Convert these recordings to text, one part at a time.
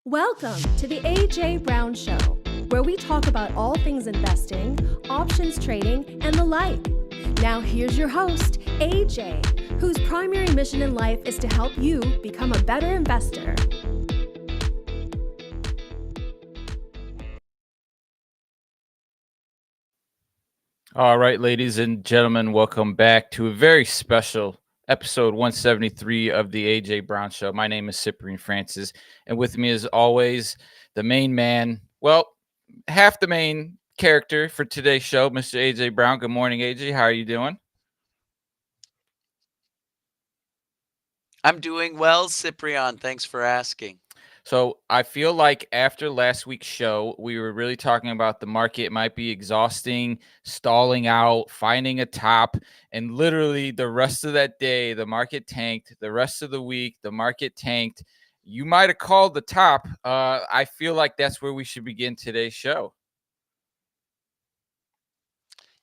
Welcome to the AJ Brown Show, where we talk about all things investing, options trading, and the like. Now, here's your host, AJ, whose primary mission in life is to help you become a better investor. All right, ladies and gentlemen, welcome back to a very special episode 173 of the AJ Brown Show. My name is Cyprian Francis, and with me, as always, the main man, well, half the main character for today's show, Mr. AJ Brown. Good morning, AJ. How are you doing? I'm doing well, Cyprian. Thanks for asking. So I feel like after last week's show, we were really talking about the market might be exhausting, stalling out, finding a top, and literally the rest of that day, the market tanked. The rest of the week, the market tanked. You might have called the top. I feel like that's where we should begin today's show.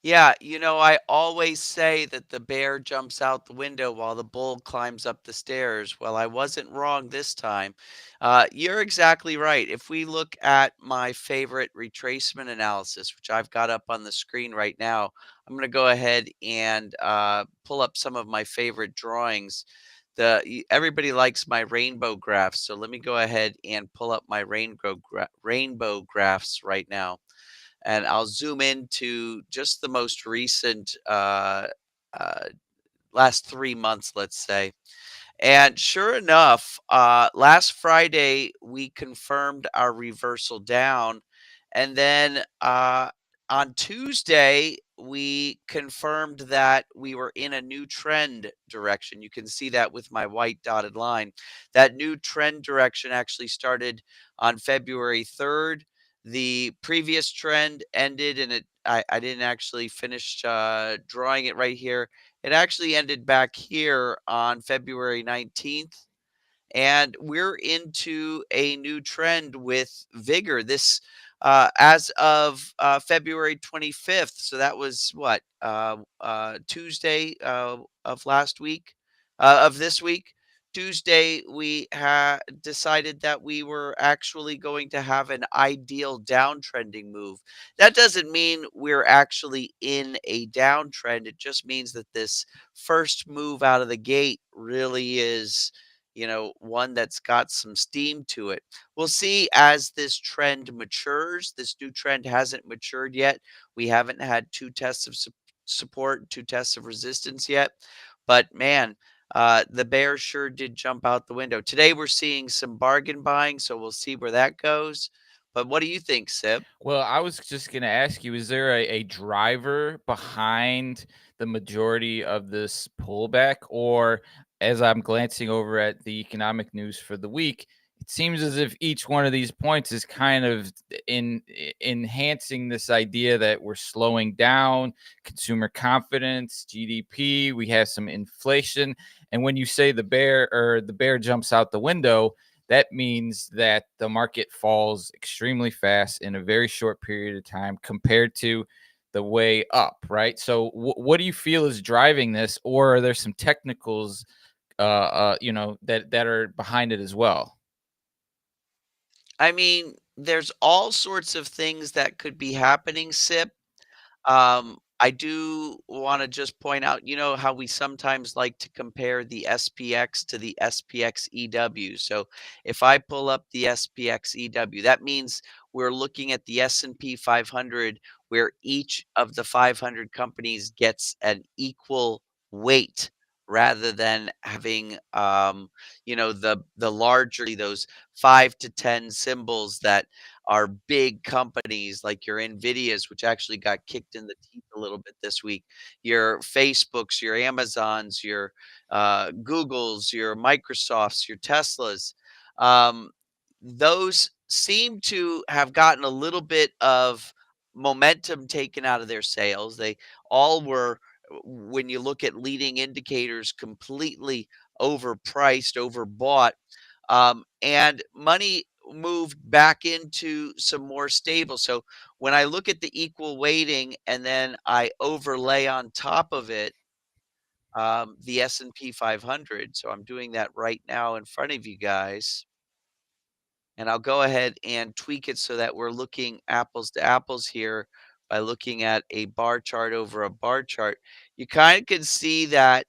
Yeah, I always say that the bear jumps out the window while the bull climbs up the stairs. Well, I wasn't wrong this time. You're exactly right. If we look at my favorite retracement analysis, which I've got up on the screen right now, I'm going to go ahead and pull up some of my favorite drawings. Everybody likes my rainbow graphs, so let me go ahead and pull up my rainbow graphs right now, and I'll zoom into just the most recent uh, last 3 months, let's say. And sure enough, last Friday we confirmed our reversal down, and then on Tuesday we confirmed that we were in a new trend direction. You can see that with my white dotted line. That new trend direction actually started on February 3rd. The previous trend ended, and I didn't actually finish drawing it right here. It actually ended back here on February 19th, and we're into a new trend with vigor. This as of February 25th. So that was what Tuesday of last week, of this week. Tuesday, we decided that we were actually going to have an ideal downtrending move. That doesn't mean we're actually in a downtrend. It just means that this first move out of the gate really is, one that's got some steam to it. We'll see as this trend matures. This new trend hasn't matured yet. We haven't had two tests of support, two tests of resistance yet. But man, the bears sure did jump out the window. Today we're seeing some bargain buying, so we'll see where that goes. But what do you think, Sip? Well, I was just going to ask you, is there a driver behind the majority of this pullback? Or as I'm glancing over at the economic news for the week, it seems as if each one of these points is kind of enhancing this idea that we're slowing down consumer confidence, GDP, we have some inflation. And when you say the bear jumps out the window, that means that the market falls extremely fast in a very short period of time compared to the way up, right? So, what do you feel is driving this, or are there some technicals, that are behind it as well? I mean, there's all sorts of things that could be happening, Sip. I do want to just point out, how we sometimes like to compare the SPX to the SPX EW. So if I pull up the SPX EW, that means we're looking at the S&P 500, where each of the 500 companies gets an equal weight, rather than having the larger, those 5 to 10 symbols that are big companies like your Nvidias, which actually got kicked in the teeth a little bit this week, your Facebooks, your Amazons, your Googles, your Microsofts, your Teslas. Um, those seem to have gotten a little bit of momentum taken out of their sales. They all were, when you look at leading indicators, completely overpriced, overbought, and money moved back into some more stable. So when I look at the equal weighting and then I overlay on top of it the S&P 500, so I'm doing that right now in front of you guys. And I'll go ahead and tweak it so that we're looking apples to apples here by looking at a bar chart over a bar chart. You kind of can see that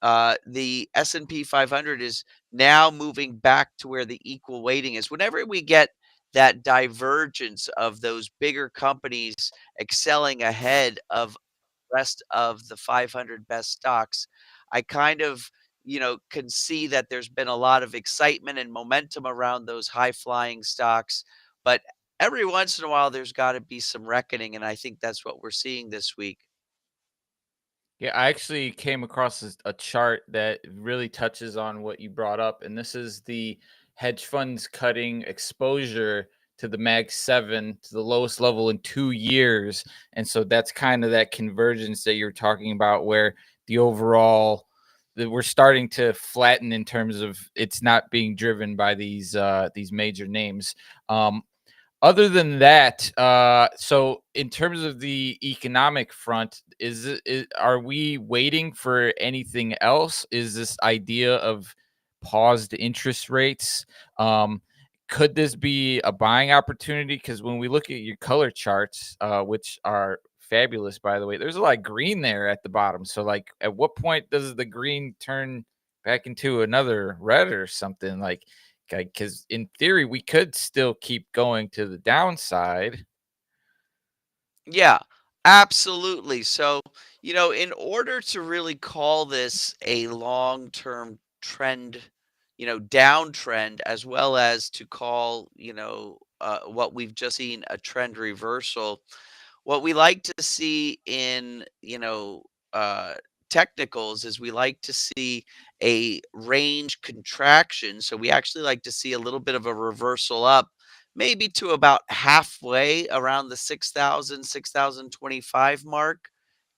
the S&P 500 is now moving back to where the equal weighting is. Whenever we get that divergence of those bigger companies excelling ahead of rest of the 500 best stocks, I kind of, can see that there's been a lot of excitement and momentum around those high flying stocks. But every once in a while, there's got to be some reckoning. And I think that's what we're seeing this week. Yeah, I actually came across a chart that really touches on what you brought up, and this is the hedge funds cutting exposure to the Mag 7 to the lowest level in 2 years. And so that's kind of that convergence that you're talking about, where the overall that we're starting to flatten in terms of it's not being driven by these major names. Other than that, so in terms of the economic front, are we waiting for anything else? Is this idea of paused interest rates? Um, could this be a buying opportunity? Because when we look at your color charts, which are fabulous, by the way, there's a lot of green there at the bottom. So, like, at what point does the green turn back into another red or something? Like, because in theory, we could still keep going to the downside. Yeah, absolutely. So, in order to really call this a long-term trend, downtrend, as well as to call, what we've just seen a trend reversal, what we like to see in, uh, technicals is we like to see a range contraction. So we actually like to see a little bit of a reversal up, maybe to about halfway around the 6,000, 6,025 mark,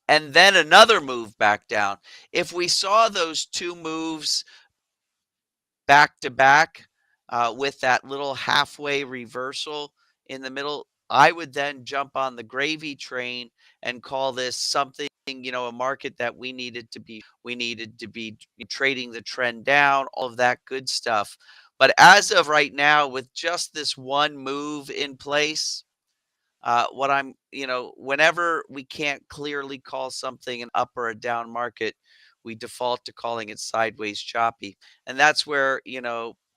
and then another move back down. If we saw those two moves back to back with that little halfway reversal in the middle, I would then jump on the gravy train and call this something, a market that we needed to be trading the trend down, all of that good stuff. But as of right now, with just this one move in place, whenever we can't clearly call something an up or a down market, we default to calling it sideways choppy. And that's where,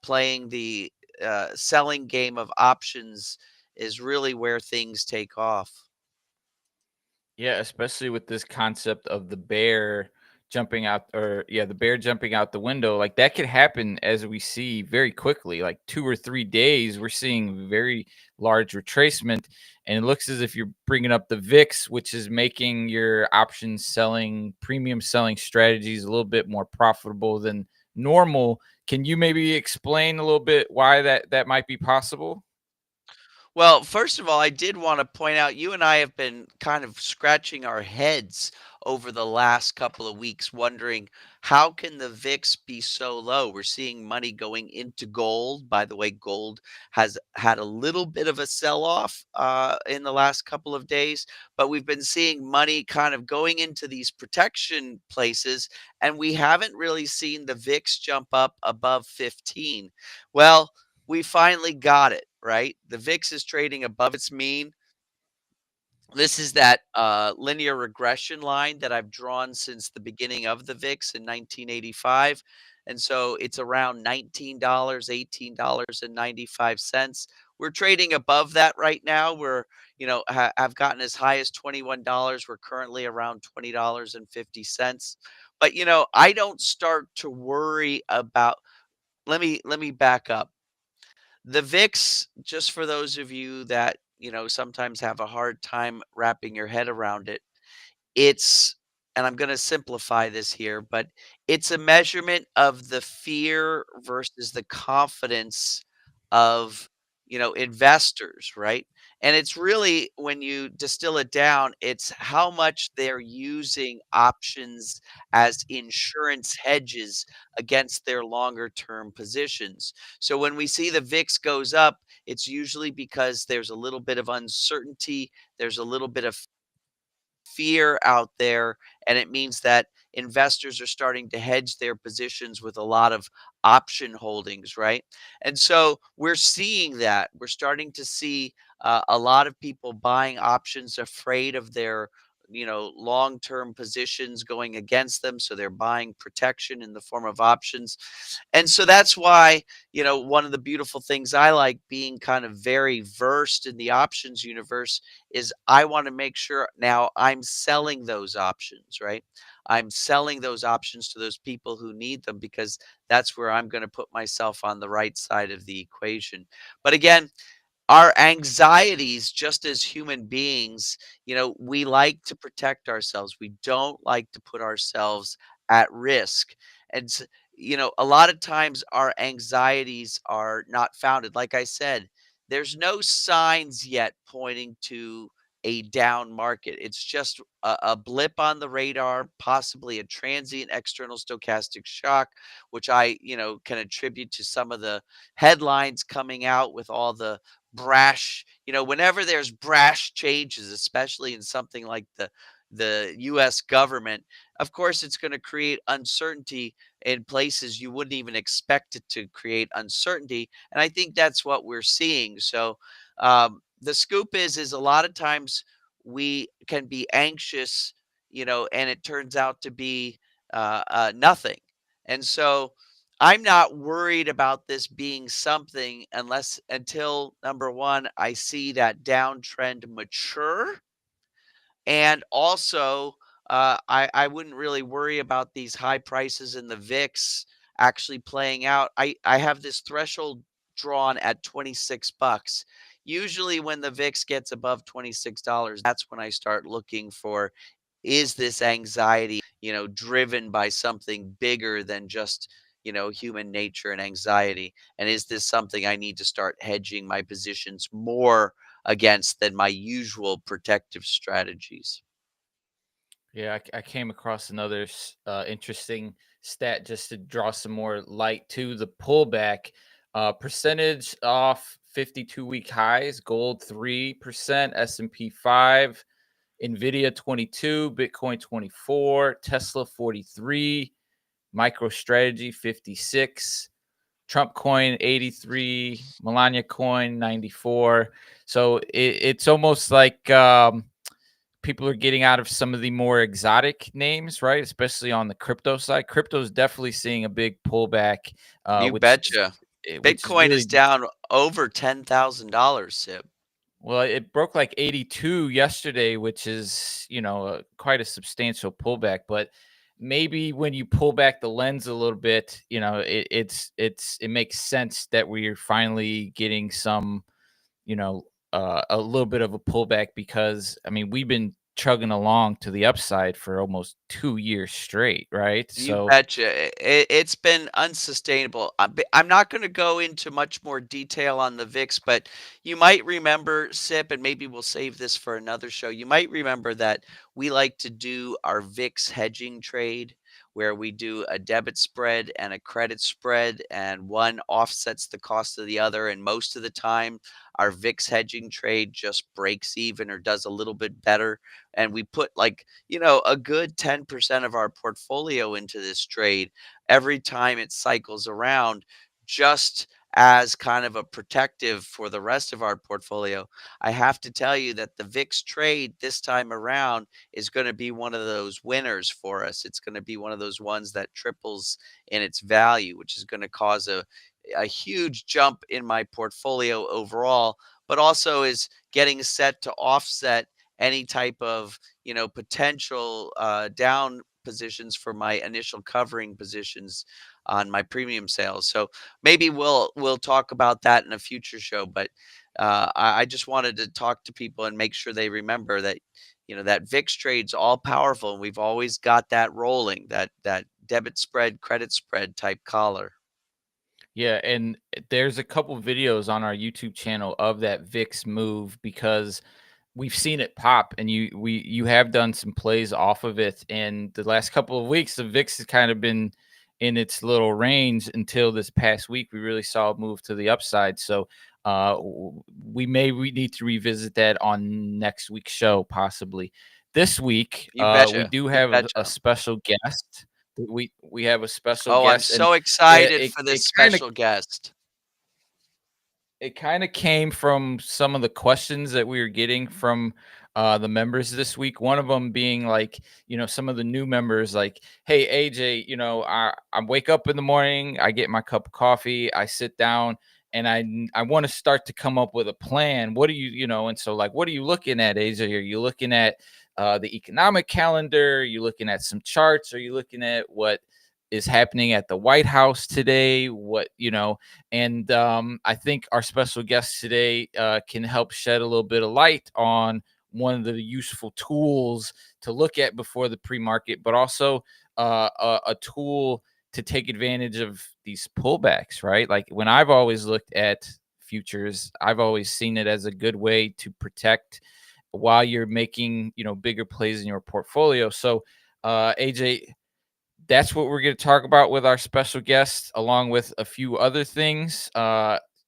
playing the selling game of options is really where things take off. Yeah, especially with this concept of the bear jumping out, or yeah, the bear jumping out the window. Like that could happen as we see very quickly. Like 2 or 3 days, we're seeing very large retracement, and it looks as if you're bringing up the VIX, which is making your option selling, premium selling strategies a little bit more profitable than normal. Can you maybe explain a little bit why that might be possible? Well, first of all, I did want to point out you and I have been kind of scratching our heads over the last couple of weeks wondering how can the VIX be so low? We're seeing money going into gold. By the way, gold has had a little bit of a sell-off in the last couple of days, but we've been seeing money kind of going into these protection places, and we haven't really seen the VIX jump up above 15. Well, we finally got it, right? The VIX is trading above its mean. This is that linear regression line that I've drawn since the beginning of the VIX in 1985. And so it's around $19, $18.95. We're trading above that right now. We're, have gotten as high as $21. We're currently around $20.50. But, I don't start to worry about, let me back up. The VIX, just for those of you that, sometimes have a hard time wrapping your head around it, it's, and I'm going to simplify this here, but it's a measurement of the fear versus the confidence of, investors, right? And it's really, when you distill it down, it's how much they're using options as insurance hedges against their longer term positions. So when we see the VIX goes up, it's usually because there's a little bit of uncertainty, there's a little bit of fear out there, and it means that investors are starting to hedge their positions with a lot of option holdings, right? And so we're seeing that. We're starting to see a lot of people buying options, afraid of their long-term positions going against them, so they're buying protection in the form of options. And so that's why, one of the beautiful things I like, being kind of very versed in the options universe, is I want to make sure now I'm selling those options, right? I'm selling those options to those people who need them, because that's where I'm going to put myself on the right side of the equation. But again, our anxieties, just as human beings, we like to protect ourselves. We don't like to put ourselves at risk. And, a lot of times our anxieties are not founded. Like I said, there's no signs yet pointing to a down market. It's just a blip on the radar, possibly a transient external stochastic shock, which I, can attribute to some of the headlines coming out with all the brash, whenever there's brash changes, especially in something like the US government, of course it's going to create uncertainty in places you wouldn't even expect it to create uncertainty. And I think that's what we're seeing. So the scoop is a lot of times we can be anxious, and it turns out to be nothing. And so I'm not worried about this being something until number one, I see that downtrend mature. And also, I wouldn't really worry about these high prices in the VIX actually playing out. I have this threshold drawn at $26. Usually, when the VIX gets above $26, that's when I start looking for, is this anxiety, driven by something bigger than just, human nature and anxiety? And is this something I need to start hedging my positions more against than my usual protective strategies? Yeah, I came across another interesting stat just to draw some more light to the pullback. Percentage off 52-week highs: gold 3%, S&P 5, Nvidia 22, Bitcoin 24, Tesla 43, MicroStrategy 56, Trump coin 83, Melania coin 94. So it's almost like people are getting out of some of the more exotic names, right? Especially on the crypto side. Crypto is definitely seeing a big pullback, You which betcha. which is Bitcoin is really, down over $10,000, Sip. well, it broke like 82 yesterday, which is, quite a substantial pullback. But maybe when you pull back the lens a little bit, it makes sense that we're finally getting some, a little bit of a pullback, because I mean, we've been chugging along to the upside for almost 2 years straight, right? You So betcha. It's been unsustainable. I'm not going to go into much more detail on the VIX, but you might remember, Sip, and maybe we'll save this for another show. You might remember that we like to do our VIX hedging trade, where we do a debit spread and a credit spread, and one offsets the cost of the other. And most of the time, our VIX hedging trade just breaks even or does a little bit better. And we put, like, a good 10% of our portfolio into this trade every time it cycles around, just as kind of a protective for the rest of our portfolio. I have to tell you that the VIX trade this time around is going to be one of those winners for us. It's going to be one of those ones that triples in its value, which is going to cause a huge jump in my portfolio overall, but also is getting set to offset any type of, potential down positions for my initial covering positions on my premium sales. So maybe we'll talk about that in a future show. But I just wanted to talk to people and make sure they remember that, that VIX trade's all powerful, and we've always got that rolling, that debit spread, credit spread type collar. yeah, and there's a couple videos on our YouTube channel of that VIX move, because we've seen it pop, and you have done some plays off of it. And the last couple of weeks, the VIX has kind of been in its little range until this past week. We really saw it move to the upside. So we need to revisit that on next week's show, possibly. this week, You we betcha. do You have a betcha. special guest. We have a special Oh, I'm guest, and so it excited it, for it this kind of special guest. it kind of came from some of the questions that we were getting from the members this week. One of them being like, some of the new members, like, "Hey AJ, I wake up in the morning, I get my cup of coffee, I sit down, and I want to start to come up with a plan. What do and so, like, what are you looking at, AJ? Are you looking at the economic calendar? Are you looking at some charts? Are you looking at what is happening at the White House today? And I think our special guest today can help shed a little bit of light on one of the useful tools to look at before the pre-market, but also a tool to take advantage of these pullbacks, right? Like, when I've always looked at futures, I've always seen it as a good way to protect while you're making, bigger plays in your portfolio. So, AJ, that's what we're going to talk about with our special guest, along with a few other things.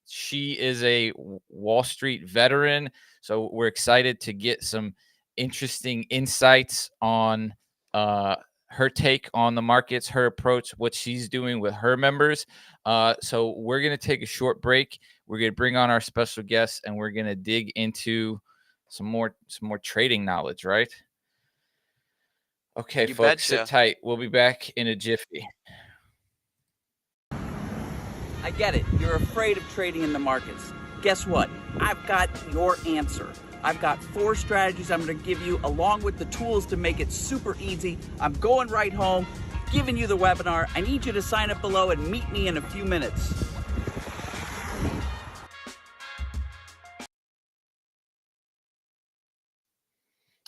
She is a Wall Street veteran, so we're excited to get some interesting insights on her take on the markets, her approach, what she's doing with her members. So we're going to take a short break. We're going to bring on our special guest, and we're going to dig into some more trading knowledge, right? Okay, You folks, sit betcha. tight. We'll be back in a jiffy. I get it. You're afraid of trading in the markets. Guess what? I've got your answer. I've got 4 strategies I'm going to give you, along with the tools to make it super easy. I'm going right home, giving you the webinar. I need you to sign up below and meet me in a few minutes.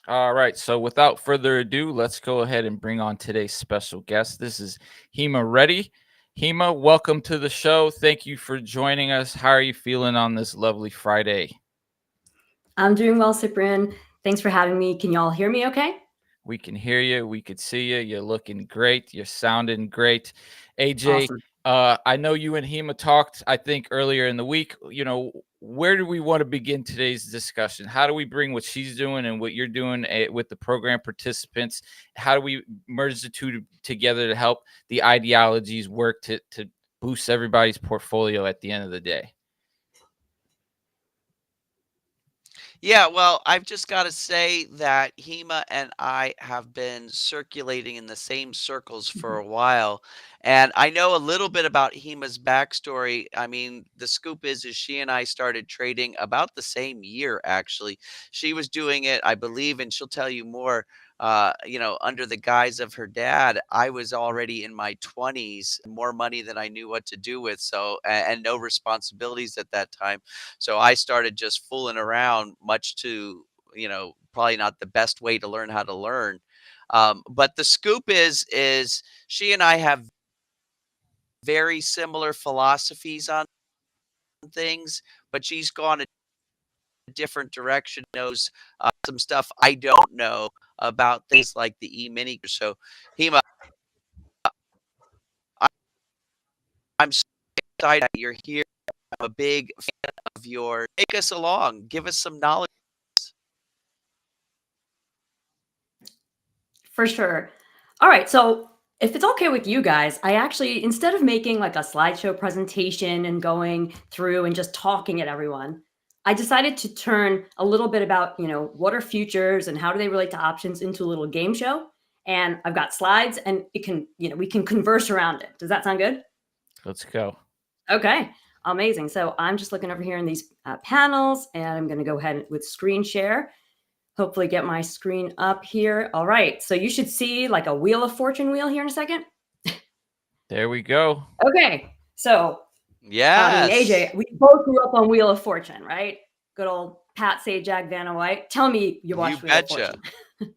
All right, so without further ado, let's go ahead and bring on today's special guest. This is Hima Reddy. Hima, welcome to the show. Thank you for joining us. How are you feeling on this lovely Friday? I'm doing well, Cyprian. Thanks for having me. Can y'all hear me okay? We can hear you. We could see you. You're looking great. You're sounding great. AJ, Awesome. I know you and Hima talked, I think, earlier in the week. Where do we want to begin today's discussion? How do we bring what she's doing and what you're doing with the program participants? How do we merge the two together to help the ideologies work to boost everybody's portfolio at the end of the day? Yeah, well, I've just got to say that Hema and I have been circulating in the same circles for a while. And I know a little bit about Hema's backstory. I mean, the scoop is she and I started trading about the same year, actually. She was doing it, I believe, and she'll tell you more. Under the guise of her dad, I was already in my 20s, more money than I knew what to do with. So, and no responsibilities at that time. So I started just fooling around, much to, probably not the best way to learn how to learn. But the scoop is she and I have very similar philosophies on things, but she's gone a different direction, knows some stuff I don't know about things like the e-mini. So, Hema, I- I'm so excited that you're here. I'm a big fan of your. Take us along. Give us some knowledge. For sure. All right. So if it's okay with you guys, I actually, instead of making like a slideshow presentation and going through and just talking at everyone, I decided to turn a little bit about, what are futures and how do they relate to options into a little game show. And I've got slides and we can converse around it. Does that sound good? Let's go. Okay. Amazing. So I'm just looking over here in these panels and I'm going to go ahead with screen share. Hopefully get my screen up here. All right. So you should see like a Wheel of Fortune wheel here in a second. There we go. Okay. So, Yes. AJ, we both grew up on Wheel of Fortune, right? Good old Pat Sajak, Vanna White. Tell me you watched Wheel of betcha. Fortune.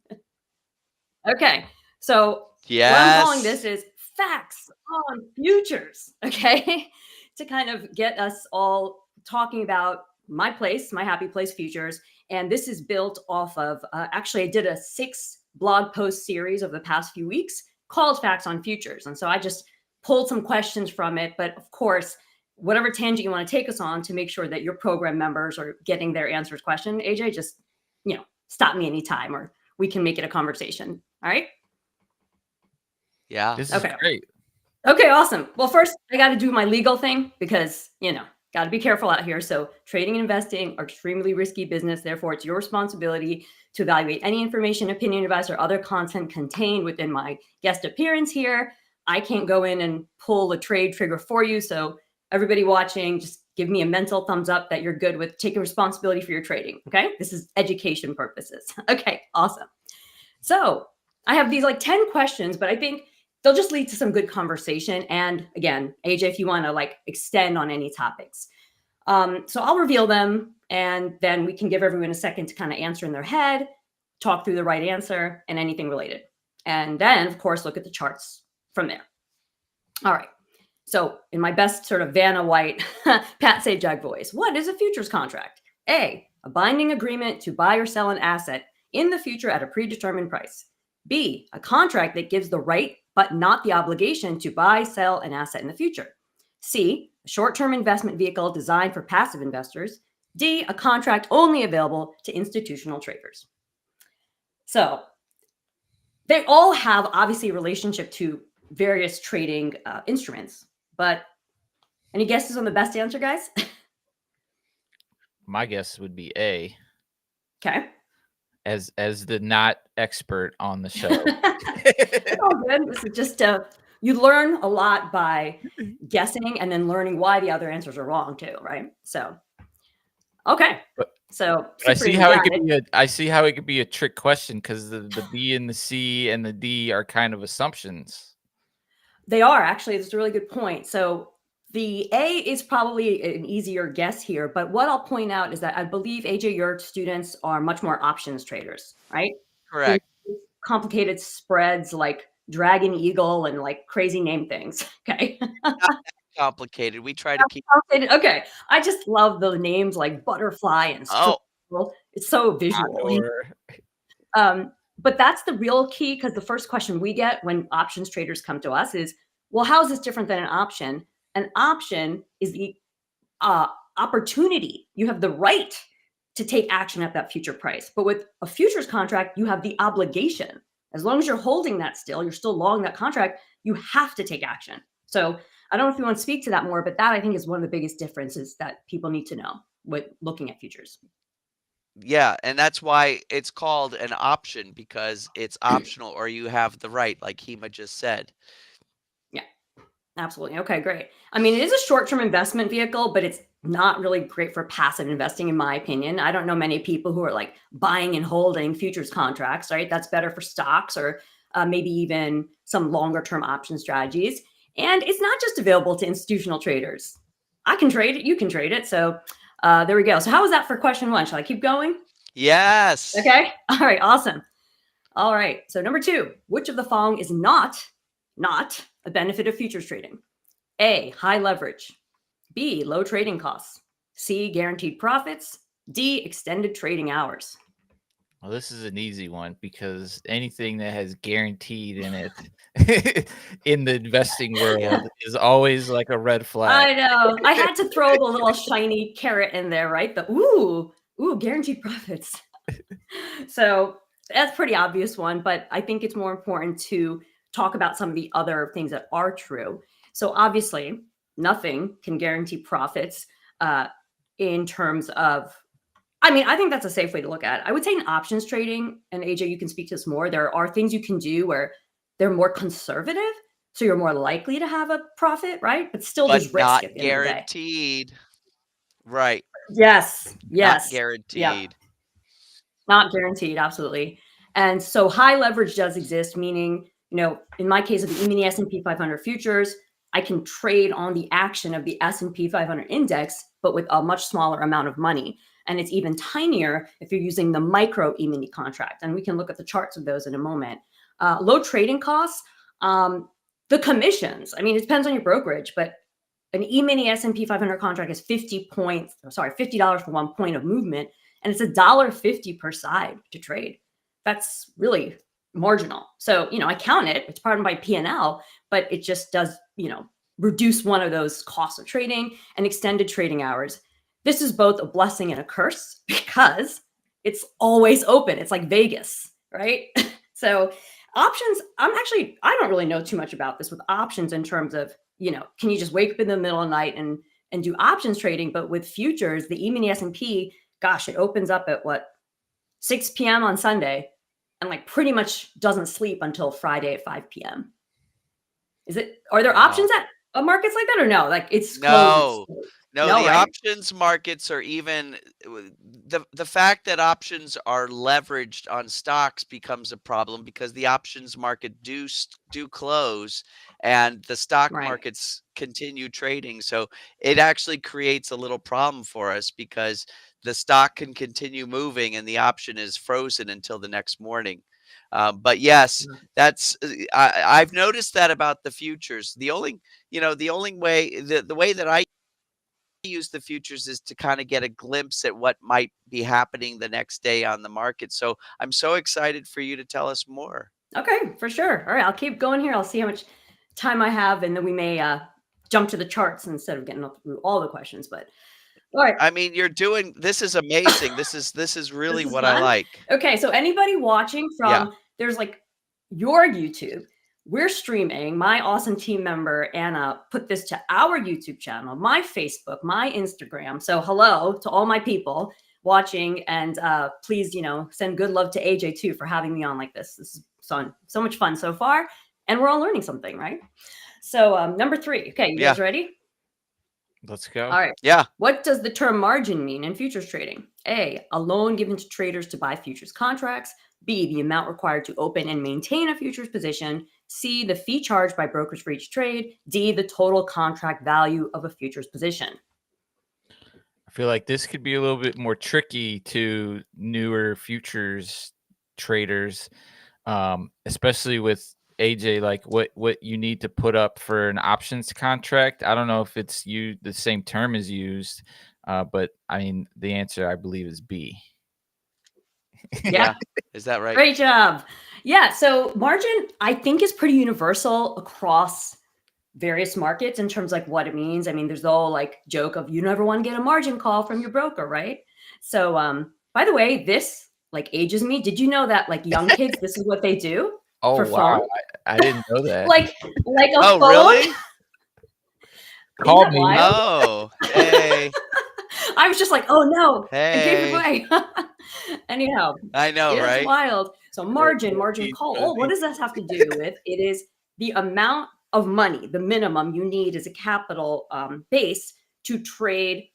Okay. So Yes. what I'm calling this is facts on futures. Okay. To kind of get us all talking about my happy place futures. And this is built off of, actually, I did a 6 blog post series over the past few weeks called Facts on Futures. And so I just pulled some questions from it. But of course, whatever tangent you want to take us on to make sure that your program members are getting their answers question, AJ, just, stop me anytime or we can make it a conversation. All right. Yeah. This is Okay. great. Okay, awesome. Well, first, I got to do my legal thing because, got to be careful out here. So, trading and investing are extremely risky business. Therefore, it's your responsibility to evaluate any information, opinion, advice, or other content contained within my guest appearance here. I can't go in and pull a trade trigger for you. So, everybody watching, just give me a mental thumbs up that you're good with taking responsibility for your trading. Okay. This is education purposes. Okay, awesome. So, I have these like 10 questions, but I think they'll just lead to some good conversation. And again, AJ, if you want to like extend on any topics. So I'll reveal them and then we can give everyone a second to kind of answer in their head, talk through the right answer and anything related. And then of course, look at the charts from there. All right. So in my best sort of Vanna White, Pat Sajak voice, what is a futures contract? A binding agreement to buy or sell an asset in the future at a predetermined price. B, a contract that gives the right but not the obligation to buy, sell an asset in the future. C, a short-term investment vehicle designed for passive investors. D, a contract only available to institutional traders. So they all have obviously a relationship to various trading instruments, but any guesses on the best answer, guys? My guess would be A. Okay. As the not expert on the show. It's all good. This is just you learn a lot by guessing and then learning why the other answers are wrong too, right? So, okay. So I see how it could be I see how it could be a trick question because the B and the C and the D are kind of assumptions. They are actually. That's a really good point. So the A is probably an easier guess here, but what I'll point out is that I believe AJ, your students are much more options traders, right? Correct. Complicated spreads like Dragon Eagle and like crazy name things. Okay. Not that complicated. We try to keep. Okay. I just love the names like butterfly and struggle. It's so visual. But that's the real key because the first question we get when options traders come to us is, well, how is this different than an option? An option is the opportunity. You have the right to take action at that future price. But with a futures contract, you have the obligation. As long as you're holding that still, you're still long that contract, you have to take action. So I don't know if you want to speak to that more, but that I think is one of the biggest differences that people need to know with looking at futures. Yeah, and that's why it's called an option because it's optional or you have the right, like Hima just said. Yeah, absolutely. Okay, great. I mean, it is a short-term investment vehicle, but it's not really great for passive investing, in my opinion. I don't know many people who are like buying and holding futures contracts, right? That's better for stocks or maybe even some longer-term option strategies. And it's not just available to institutional traders. I can trade it. You can trade it. So there we go. So how was that for question one? Shall I keep going? Yes. Okay. All right. Awesome. All right. So number 2, which of the following is not a benefit of futures trading? A, high leverage. B, low trading costs. C, guaranteed profits. D, extended trading hours. Well, this is an easy one because anything that has guaranteed in it in the investing world is always like a red flag. I know. I had to throw the little shiny carrot in there, right? The ooh, guaranteed profits. So that's a pretty obvious one, but I think it's more important to talk about some of the other things that are true. So obviously, nothing can guarantee profits in terms of, I mean, I think that's a safe way to look at it. I would say in options trading, and AJ, you can speak to this more, there are things you can do where they're more conservative. So you're more likely to have a profit, right? But still there's risk not at the end of the day. guaranteed. Right. Yes. Not guaranteed. Yeah. Not guaranteed, absolutely. And so high leverage does exist, meaning, in my case of the E-mini S&P 500 futures, I can trade on the action of the S&P 500 index, but with a much smaller amount of money. And it's even tinier if you're using the micro E-mini contract. And we can look at the charts of those in a moment. Low trading costs, the commissions. I mean, it depends on your brokerage, but an E-mini S&P 500 contract is $50 for 1 point of movement. And it's $1.50 per side to trade. That's really marginal. So, I count it. It's part of my P&L, but it just does, reduce one of those costs of trading and extended trading hours. This is both a blessing and a curse because it's always open. It's like Vegas, right? So options, I don't really know too much about this with options in terms of, can you just wake up in the middle of the night and do options trading? But with futures, the E-mini S&P, gosh, it opens up at 6 p.m. on Sunday and like pretty much doesn't sleep until Friday at 5 p.m. Are there Wow. options at markets like that or no? Like it's No. closed. No, No, the right? options markets are even the fact that options are leveraged on stocks becomes a problem because the options market do close and the stock Right. markets continue trading. So it actually creates a little problem for us because the stock can continue moving and the option is frozen until the next morning. But yes, that's I've noticed that about the futures. The only way the way that I use the futures is to kind of get a glimpse at what might be happening the next day on the market. So I'm so excited for you to tell us more. Okay, for sure. All right, I'll keep going here. I'll see how much time I have, and then we may jump to the charts instead of getting through all the questions. But all right, I mean, this is amazing. This is really this is what I fun. like. Okay, so anybody watching Yeah. there's like your YouTube, we're streaming. My awesome team member Anna put this to our YouTube channel, my Facebook, my Instagram. So hello to all my people watching, and please, send good love to AJ too for having me on like this. This is so much fun so far, and we're all learning something, right? So number 3. Okay, you Yeah. guys ready? Let's go. All right. Yeah. What does the term margin mean in futures trading? A loan given to traders to buy futures contracts. B, the amount required to open and maintain a futures position. C, the fee charged by brokers for each trade. D, the total contract value of a futures position. I feel like this could be a little bit more tricky to newer futures traders, especially with AJ, like what you need to put up for an options contract. I don't know if it's the same term is used, but I mean the answer I believe is B. Yeah. Is that right? Great job. Yeah. So margin, I think, is pretty universal across various markets in terms of like what it means. I mean, there's the whole like joke of you never want to get a margin call from your broker, right? So by the way, this like ages me. Did you know that like young kids, this is what they do Oh for wow, phone? I didn't know that. like a Oh, phone? really? Call Isn't that me. wild? Oh, hey. I was just like, oh no, I gave it Hey. away. Anyhow, I know, it's right? wild. So margin call. Oh, what does that have to do with? It is the amount of money, the minimum you need as a capital base to trade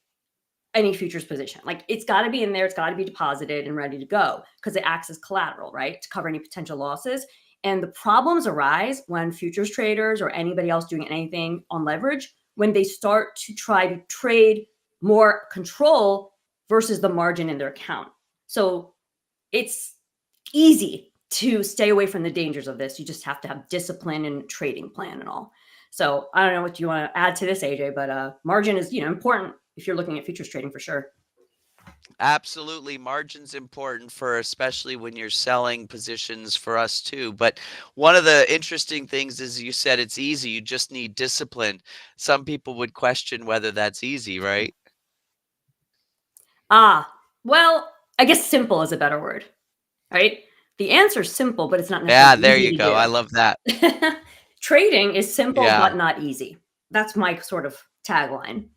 any futures position. Like it's got to be in there. It's got to be deposited and ready to go because it acts as collateral, right? To cover any potential losses. And the problems arise when futures traders or anybody else doing anything on leverage, when they start to try to trade more control versus the margin in their account. So it's easy to stay away from the dangers of this. You just have to have discipline and trading plan and all. So I don't know what you want to add to this, AJ, but margin is, important if you're looking at futures trading for sure. Absolutely. Margin's important especially when you're selling positions for us too. But one of the interesting things is you said it's easy. You just need discipline. Some people would question whether that's easy, right? Well, I guess simple is a better word, right? The answer is simple, but it's not Yeah, necessarily there easy you to go. do. I love that. Trading is simple, Yeah. but not easy. That's my sort of tagline.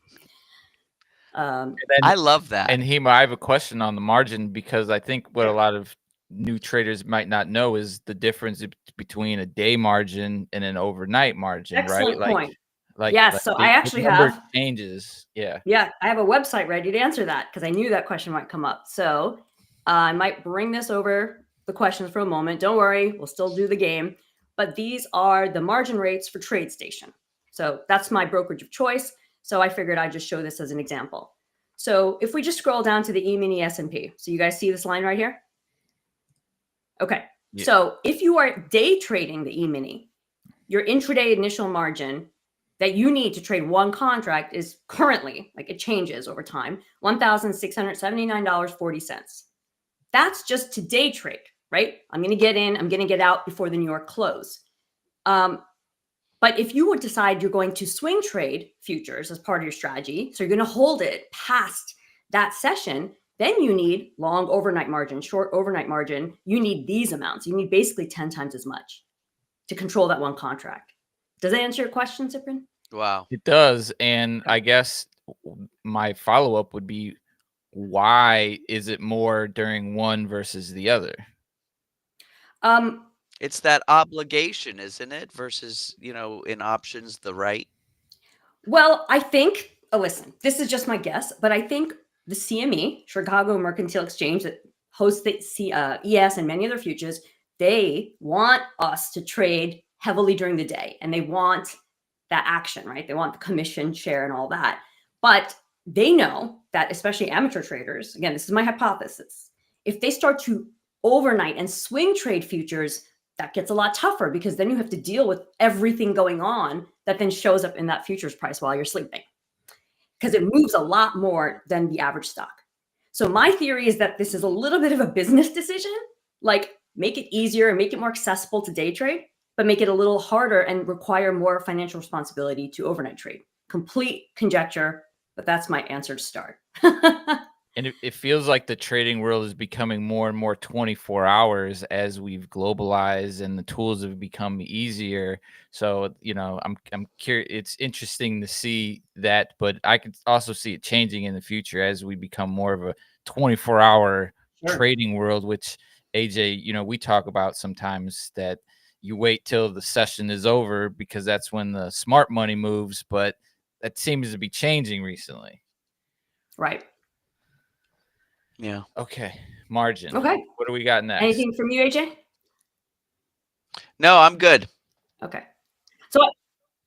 I love that. And Hima, I have a question on the margin because I think what a lot of new traders might not know is the difference between a day margin and an overnight margin, Excellent right? point. Like Yes, so I actually number have changes. Yeah. Yeah, I have a website ready to answer that because I knew that question might come up. So I might bring this over the questions for a moment. Don't worry, we'll still do the game. But these are the margin rates for TradeStation. So that's my brokerage of choice. So I figured I'd just show this as an example. So if we just scroll down to the E-mini S&P. So you guys see this line right here? Okay. Yeah. So if you are day trading the E-mini, your intraday initial margin that you need to trade one contract is currently, like it changes over time, $1,679.40. That's just to day trade, right? I'm going to get in, I'm going to get out before the New York close. But if you would decide you're going to swing trade futures as part of your strategy, so you're going to hold it past that session, Then you need long overnight margin, short overnight margin. You need these amounts. You need basically 10 times as much to control that one contract. Does that answer your question, Cyprian? Wow. It does. And Okay. I guess my follow-up would be, why is it more during one versus the other? It's that obligation, isn't it? Versus, in options, the right. Well, I think, listen, this is just my guess, but I think the CME, Chicago Mercantile Exchange, that hosts the ES and many other futures, they want us to trade heavily during the day, and they want that action, right? They want the commission share and all that. But they know that, especially amateur traders, again, this is my hypothesis, if they start to overnight and swing trade futures, that gets a lot tougher, because then you have to deal with everything going on that then shows up in that futures price while you're sleeping, because it moves a lot more than the average stock. So my theory is that this is a little bit of a business decision, like make it easier and make it more accessible to day trade, but make it a little harder and require more financial responsibility to overnight trade. Complete conjecture, but that's my answer to start. And it feels like the trading world is becoming more and more 24 hours as we've globalized and the tools have become easier. So, I'm curious. It's interesting to see that, but I could also see it changing in the future as we become more of a 24-hour Sure. trading world, which, AJ, we talk about sometimes that you wait till the session is over because that's when the smart money moves, but that seems to be changing recently. Right. Yeah. Okay, margin. Okay. What do we got next? Anything from you, AJ? No, I'm good. Okay. So,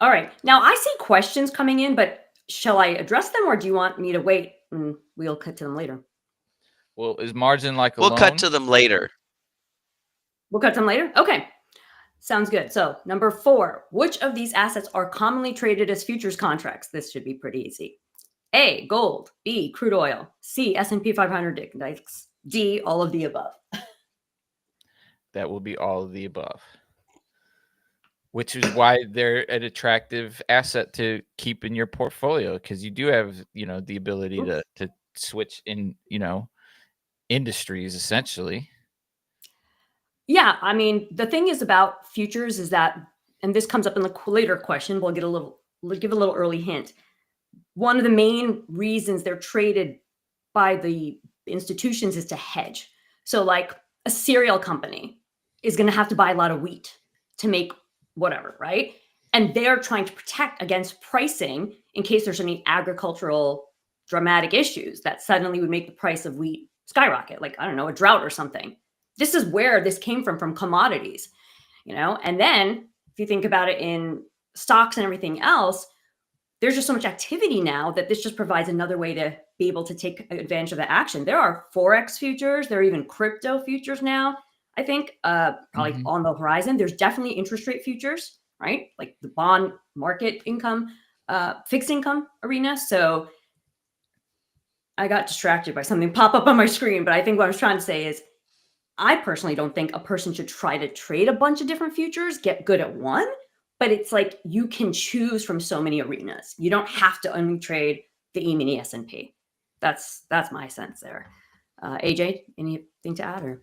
all right. Now I see questions coming in, but shall I address them, or do you want me to wait and we'll cut to them later? Well, is margin like a We'll loan? cut to them later. We'll cut to them later? Okay. Sounds good. So, number 4, which of these assets are commonly traded as futures contracts? This should be pretty easy. A, gold. B, crude oil. C, S&P 500 index. D, all of the above. That will be all of the above. Which is why they're an attractive asset to keep in your portfolio, because you do have, the ability to switch in, industries essentially. Yeah, I mean, the thing is about futures is that, and this comes up in the later question, we'll give a little early hint. One of the main reasons they're traded by the institutions is to hedge. So like a cereal company is going to have to buy a lot of wheat to make whatever, right? And they're trying to protect against pricing in case there's any agricultural dramatic issues that suddenly would make the price of wheat skyrocket, like, I don't know, a drought or something. This is where this came from commodities, And then if you think about it in stocks and everything else, there's just so much activity now that this just provides another way to be able to take advantage of the action. There are Forex futures. There are even crypto futures now, I think, probably on the horizon. There's definitely interest rate futures, right? Like the bond market income, fixed income arena. So I got distracted by something pop up on my screen, but I think what I was trying to say is I personally don't think a person should try to trade a bunch of different futures, get good at one. But it's like you can choose from so many arenas. You don't have to only trade the E-mini S&P. That's my sense there. AJ, anything to add? Or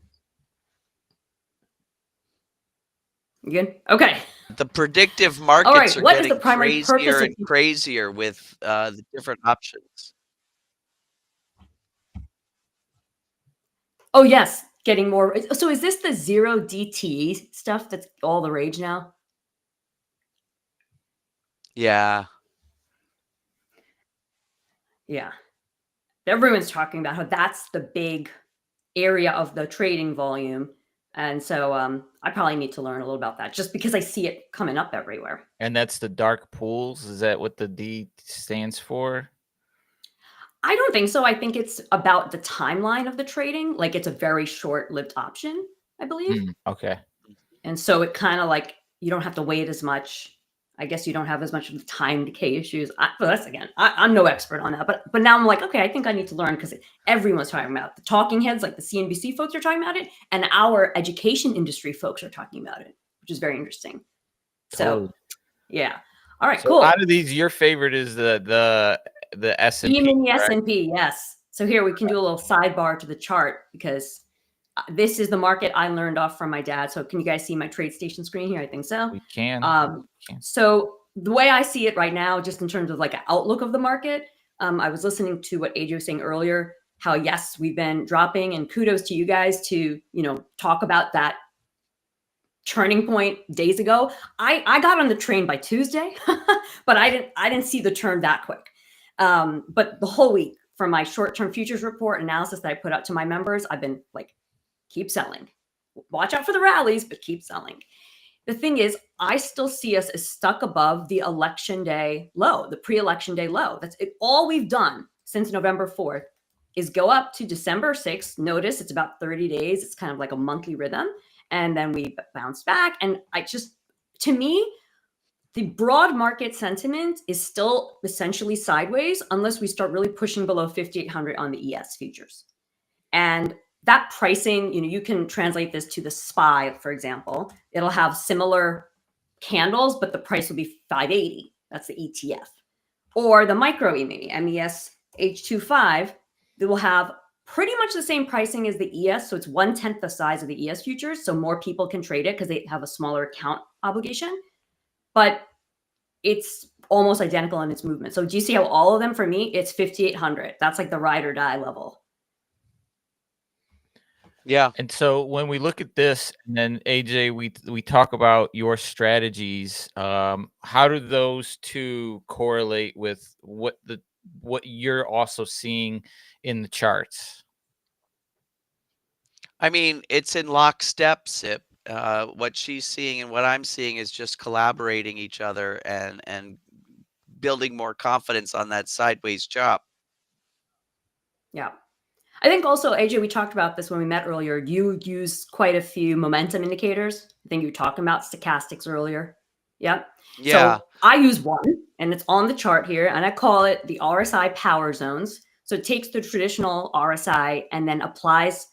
you good? Okay. The predictive markets are what is getting the primary purpose crazier of- and crazier with the different options. Oh, yes. Getting more. So is this the 0 DT stuff that's all the rage now? Yeah. Yeah. Everyone's talking about how that's the big area of the trading volume. And so I probably need to learn a little about that just because I see it coming up everywhere. And that's the dark pools. Is that what the D stands for? I don't think so. I think it's about the timeline of the trading. Like it's a very short-lived option, I believe. Okay. And so it kind of like you don't have to wait as much. I guess you don't have as much of the time decay issues. I'm no expert on that, but now I'm like, okay, I think I need to learn because everyone's talking about it. The talking heads, like the CNBC folks are talking about it, and our education industry folks are talking about it, which is very interesting. Totally. So, yeah. All right, So cool. out of these, your favorite is the S&P. E-mini correct? S&P, yes. So here we can do a little sidebar to the chart because this is the market I learned off from my dad. So can you guys see my trade station screen here? I think so. We can. So the way I see it right now, just in terms of like an outlook of the market, I was listening to what AJ was saying earlier, how yes, we've been dropping, and kudos to you guys to, talk about that turning point days ago. I got on the train by Tuesday, but I didn't see the turn that quick. But the whole week from my short-term futures report analysis that I put out to my members, I've been like, keep selling. Watch out for the rallies, but keep selling. The thing is, I still see us as stuck above the election day low, the pre-election day low. That's it. All we've done since November 4th is go up to December 6th. Notice it's about 30 days. It's kind of like a monthly rhythm. And then we bounce back. And to me, the broad market sentiment is still essentially sideways unless we start really pushing below 5,800 on the ES futures. And that pricing, you can translate this to the SPY, for example. It'll have similar candles, but the price will be 580. That's the ETF. Or the micro E-mini, MES H25, that will have pretty much the same pricing as the ES. So it's 1/10 the size of the ES futures. So more people can trade it because they have a smaller account obligation. But it's almost identical in its movement. So do you see how all of them, for me, it's 5,800. That's like the ride or die level. Yeah. And so when we look at this, and then AJ, we talk about your strategies. How do those two correlate with what you're also seeing in the charts? I mean, it's in lockstep, Sip. What she's seeing and what I'm seeing is just collaborating each other and building more confidence on that sideways chop. Yeah. I think also, AJ, we talked about this when we met earlier. You use quite a few momentum indicators. I think you were talking about stochastics earlier. Yep. Yeah. So I use one, and it's on the chart here, and I call it the RSI power zones. So it takes the traditional RSI and then applies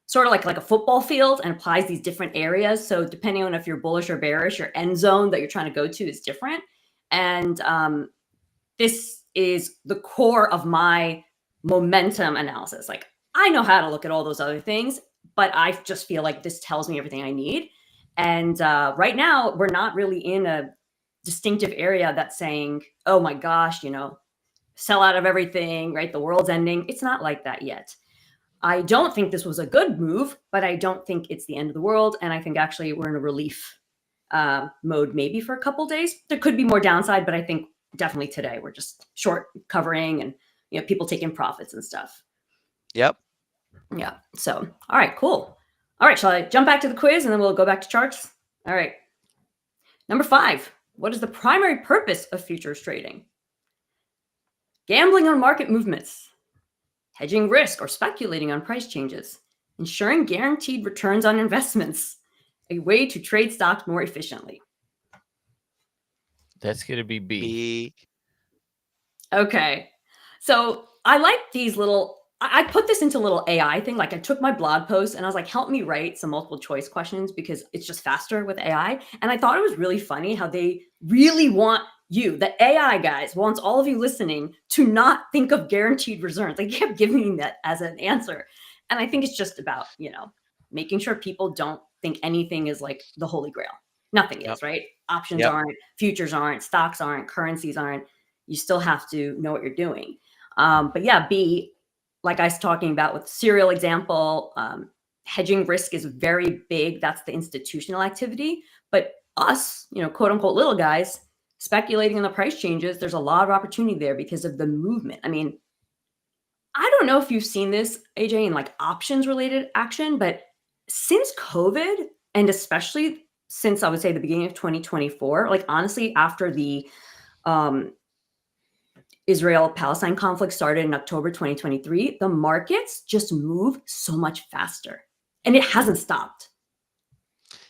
sort of like a football field and applies these different areas. So depending on if you're bullish or bearish, your end zone that you're trying to go to is different. And this is the core of my momentum analysis. Like, I know how to look at all those other things, but I just feel like this tells me everything I need. And right now, we're not really in a distinctive area that's saying, oh my gosh, sell out of everything, right? The world's ending. It's not like that yet. I don't think this was a good move, but I don't think it's the end of the world. And I think actually we're in a relief mode maybe for a couple days. There could be more downside, but I think definitely today we're just short covering and people taking profits and stuff. Yep. Yeah. So, all right, cool. All right, shall I jump back to the quiz and then we'll go back to charts? All right. Number 5, what is the primary purpose of futures trading? Gambling on market movements, hedging risk or speculating on price changes, ensuring guaranteed returns on investments, a way to trade stocks more efficiently. That's going to be B. Okay. So I like these I put this into a little AI thing. Like I took my blog post and I was like, help me write some multiple choice questions because it's just faster with AI. And I thought it was really funny how they really want you, the AI guys, wants all of you listening to not think of guaranteed returns. They kept giving me that as an answer. And I think it's just about, making sure people don't think anything is like the holy grail. Nothing is, right? Options aren't, futures aren't, stocks aren't, currencies aren't. You still have to know what you're doing. But yeah, B, like I was talking about with serial example, hedging risk is very big. That's the institutional activity. But us, quote unquote, little guys speculating on the price changes, there's a lot of opportunity there because of the movement. I mean, I don't know if you've seen this, AJ, in like options related action, but since COVID, and especially since I would say the beginning of 2024, like honestly, after the Israel-Palestine conflict started in October 2023, the markets just move so much faster and it hasn't stopped.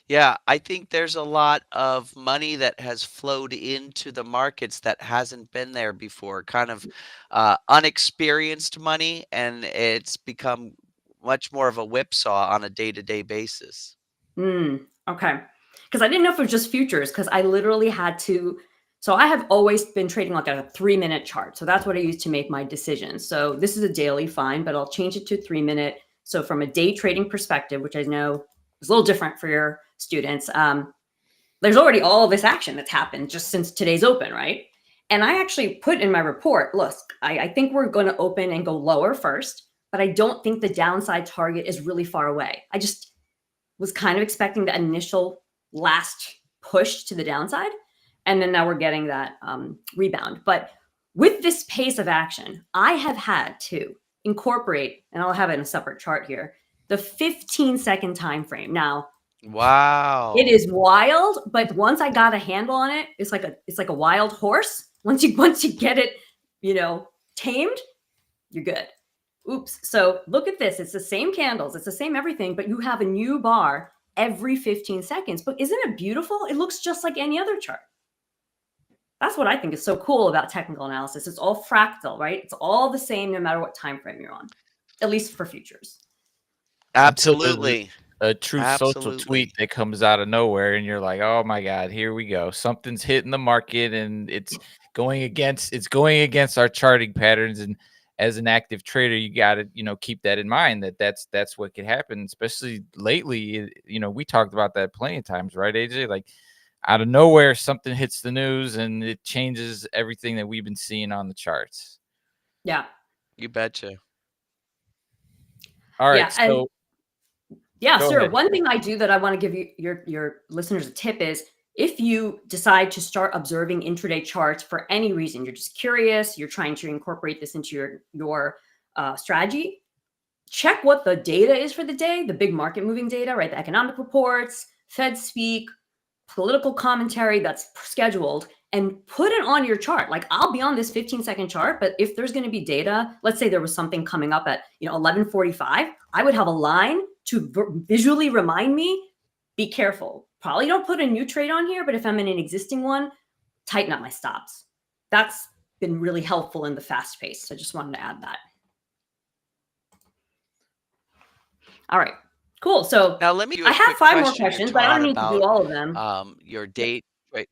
Yeah, I think there's a lot of money that has flowed into the markets that hasn't been there before, kind of unexperienced money, and it's become much more of a whipsaw on a day-to-day basis. Okay. Because I didn't know if it was just futures, because I literally had to So I have always been trading like a 3-minute chart. So that's what I use to make my decisions. So this is a daily, fine, but I'll change it to 3-minute. So from a day trading perspective, which I know is a little different for your students, there's already all of this action that's happened just since today's open, right? And I actually put in my report, look, I think we're going to open and go lower first, but I don't think the downside target is really far away. I just was kind of expecting the initial last push to the downside. And then now we're getting that rebound. But with this pace of action, I have had to incorporate, and I'll have it in a separate chart here, the 15-second time frame. Now, Wow. it is wild, but once I got a handle on it, it's like a wild horse. Once you get it, tamed, you're good. Oops. So look at this. It's the same candles, it's the same everything, but you have a new bar every 15 seconds. But isn't it beautiful? It looks just like any other chart. That's what I think is so cool about technical analysis. It's all fractal, right? It's all the same no matter what time frame you're on, at least for futures. Until there's Absolutely. a true social Absolutely. tweet that comes out of nowhere and you're like, oh my God, here we go. Something's hitting the market and it's going against our charting patterns. And as an active trader, you got to, keep that in mind that's what could happen, especially lately. We talked about that plenty of times, right, AJ? Like out of nowhere, something hits the news and it changes everything that we've been seeing on the charts. Yeah. You betcha. All right. Yeah, and yeah, go sure. ahead. One thing I do that I want to give you your listeners a tip is if you decide to start observing intraday charts for any reason, you're just curious, you're trying to incorporate this into your strategy, check what the data is for the day, the big market moving data, right? The economic reports, Fed speak, political commentary that's scheduled, and put it on your chart. Like I'll be on this 15-second chart, but if there's going to be data, let's say there was something coming up at 11:45, I would have a line to visually remind me, be careful. Probably don't put a new trade on here, but if I'm in an existing one, tighten up my stops. That's been really helpful in the fast pace. So I just wanted to add that. All right, cool. So Now let me. I have 5 more questions, but I don't need to do all of them. Your date. Right.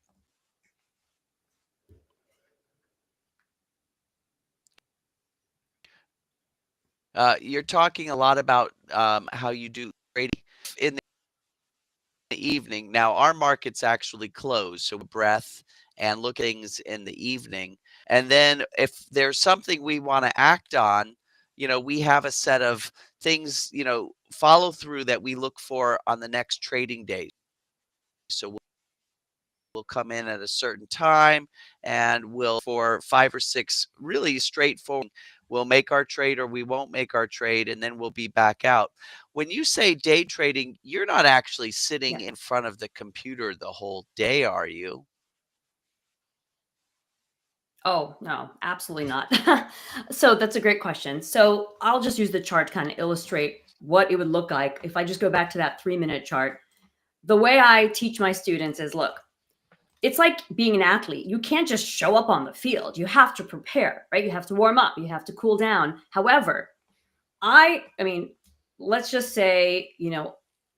You're talking a lot about how you do trading in the evening. Now our markets actually close, so breath and look at things in the evening. And then if there's something we want to act on, we have a set of things, follow through that we look for on the next trading day. So we'll come in at a certain time and we'll for 5 or 6 really straightforward. We'll make our trade or we won't make our trade and then we'll be back out. When you say day trading, you're not actually sitting in front of the computer the whole day, are you? Oh, no, absolutely not. So that's a great question. So I'll just use the chart to kind of illustrate what it would look like if I just go back to that 3-minute chart. The way I teach my students is, look, it's like being an athlete. You can't just show up on the field. You have to prepare, right? You have to warm up. You have to cool down. However, I mean, let's just say,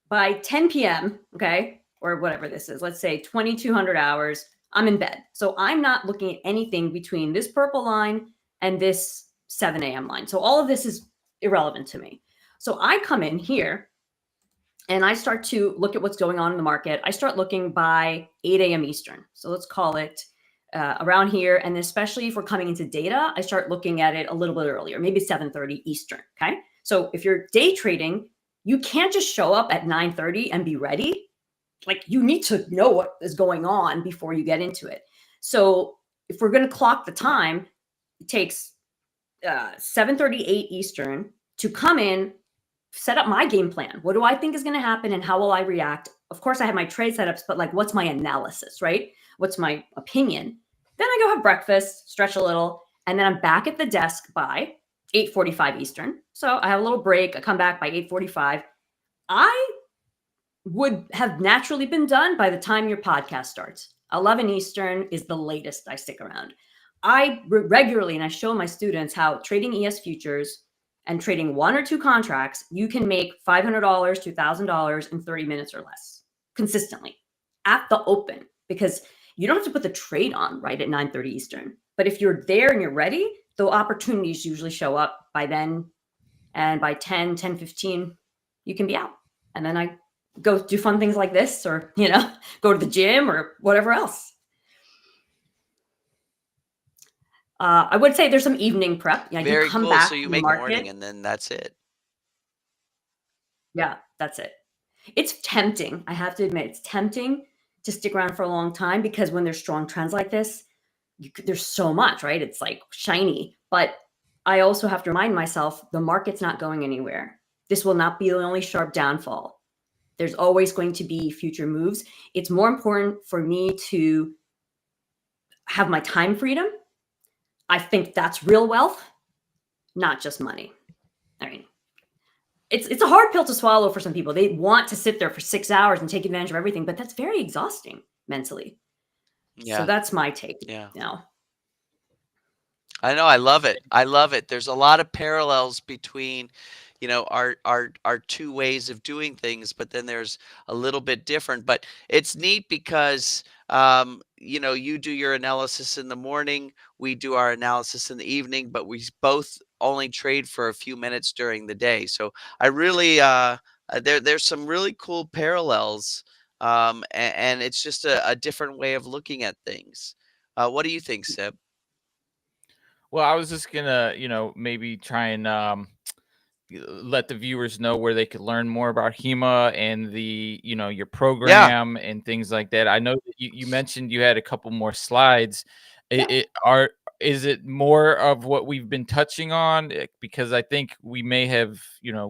by 10 p.m., okay, or whatever this is, let's say 2,200 hours, I'm in bed. So I'm not looking at anything between this purple line and this 7 a.m. line. So all of this is irrelevant to me. So I come in here and I start to look at what's going on in the market. I start looking by 8 a.m. Eastern. So let's call it around here. And especially if we're coming into data, I start looking at it a little bit earlier, maybe 7:30 Eastern. Okay. So if you're day trading, you can't just show up at 9:30 and be ready. Like you need to know what is going on before you get into it. So if we're going to clock the time, it takes 7:38 Eastern to come in, set up my game plan. What do I think is going to happen and how will I react? Of course, I have my trade setups, but like, what's my analysis, right? What's my opinion? Then I go have breakfast, stretch a little, and then I'm back at the desk by 8:45 Eastern. So I have a little break. I come back by 8:45. I would have naturally been done by the time your podcast starts. 11 Eastern is the latest I stick around. I regularly, and I show my students how trading ES futures and trading 1 or 2 contracts, you can make $500 to $1,000 in 30 minutes or less consistently at the open. Because, you don't have to put the trade on right at 9:30 Eastern. But if you're there and you're ready, the opportunities usually show up by then. And by 10:15, you can be out. And then I go do fun things like this, or, go to the gym or whatever else. I would say there's some evening prep. I do Very come cool. back So you from the make morning market. and then that's it. Yeah, that's it. It's tempting. I have to admit, it's tempting to stick around for a long time, because when there's strong trends like this, there's so much, right? It's like shiny. But I also have to remind myself the market's not going anywhere. This will not be the only sharp downfall. There's always going to be future moves. It's more important for me to have my time freedom. I think that's real wealth, not just money. I mean, it's a hard pill to swallow for some people. They want to sit there for 6 hours and take advantage of everything, but that's very exhausting mentally. So Yeah. that's my take Yeah. now. I know. I love it. I love it. There's a lot of parallels between, our two ways of doing things, but then there's a little bit different. But it's neat because, you do your analysis in the morning, we do our analysis in the evening, but we both only trade for a few minutes during the day. So I really, there's some really cool parallels, and it's just a different way of looking at things. What do you think, Seb? Well, I was just gonna, maybe try and let the viewers know where they could learn more about Hima and your Yeah. program and things like that. I know that you mentioned you had a couple more slides. Yeah. Is it more of what we've been touching on? Because I think we may have,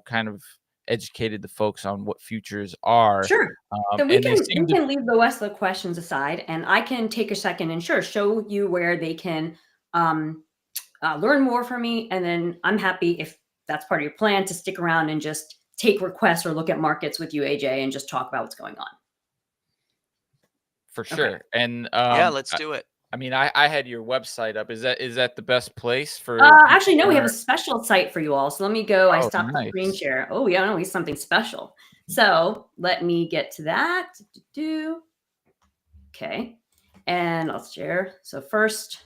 kind of educated the folks on what futures are. Sure. Then we And they can seem to leave the rest of the questions aside, and I can take a second and show you where they can learn more from me. And then I'm happy, if that's part of your plan, to stick around and just take requests or look at markets with you, AJ, and just talk about what's going on. for Okay. sure. And Yeah, let's do it. I mean, I had your website up. Is that the best place for Actually, no, people we who have a special site for you all. So let me go. I Oh, stopped the screen nice. share. Oh, yeah, no, he's something special. So let me get to that. Okay. And I'll share. So first,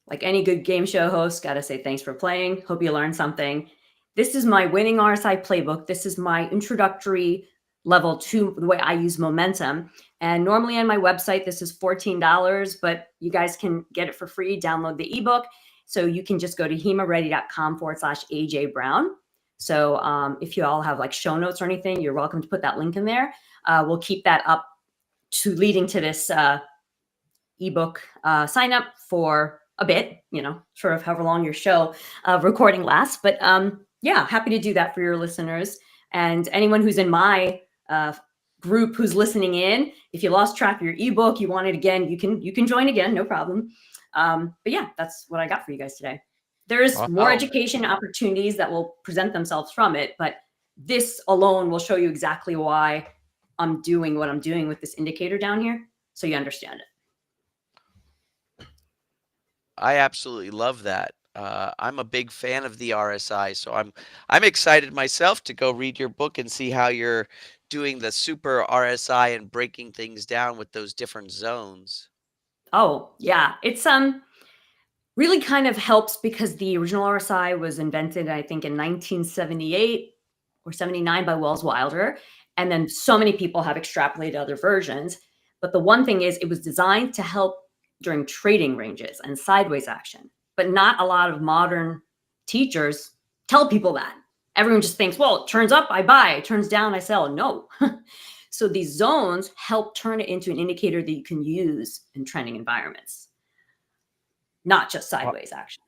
like any good game show host, got to say thanks for playing. Hope you learned something. This is my winning RSI playbook. This is my introductory level to the way I use momentum. And normally on my website, this is $14, but you guys can get it for free. Download the ebook. So you can just go to himareddy.com/AJ Brown. So if you all have like show notes or anything, you're welcome to put that link in there. We'll keep that up to leading to this ebook sign up for a bit, sort of however long your show recording lasts. But yeah, happy to do that for your listeners. And anyone who's in my group who's listening in, if you lost track of your ebook, you want it again, you can join again, no problem. But yeah, that's what I got for you guys today. There's more Oh, education opportunities that will present themselves from it, but this alone will show you exactly why I'm doing what I'm doing with this indicator down here, so you understand it. I absolutely love that. I'm a big fan of the RSI, so I'm excited myself to go read your book and see how you're doing the super RSI and breaking things down with those different zones. Oh, yeah. It's really kind of helps because the original RSI was invented, I think, in 1978 or 79 by Wells Wilder. And then so many people have extrapolated other versions. But the one thing is, it was designed to help during trading ranges and sideways action. But not a lot of modern teachers tell people that. Everyone just thinks, well, it turns up, I buy, it turns down, I sell. No. So these zones help turn it into an indicator that you can use in trending environments, not just sideways action.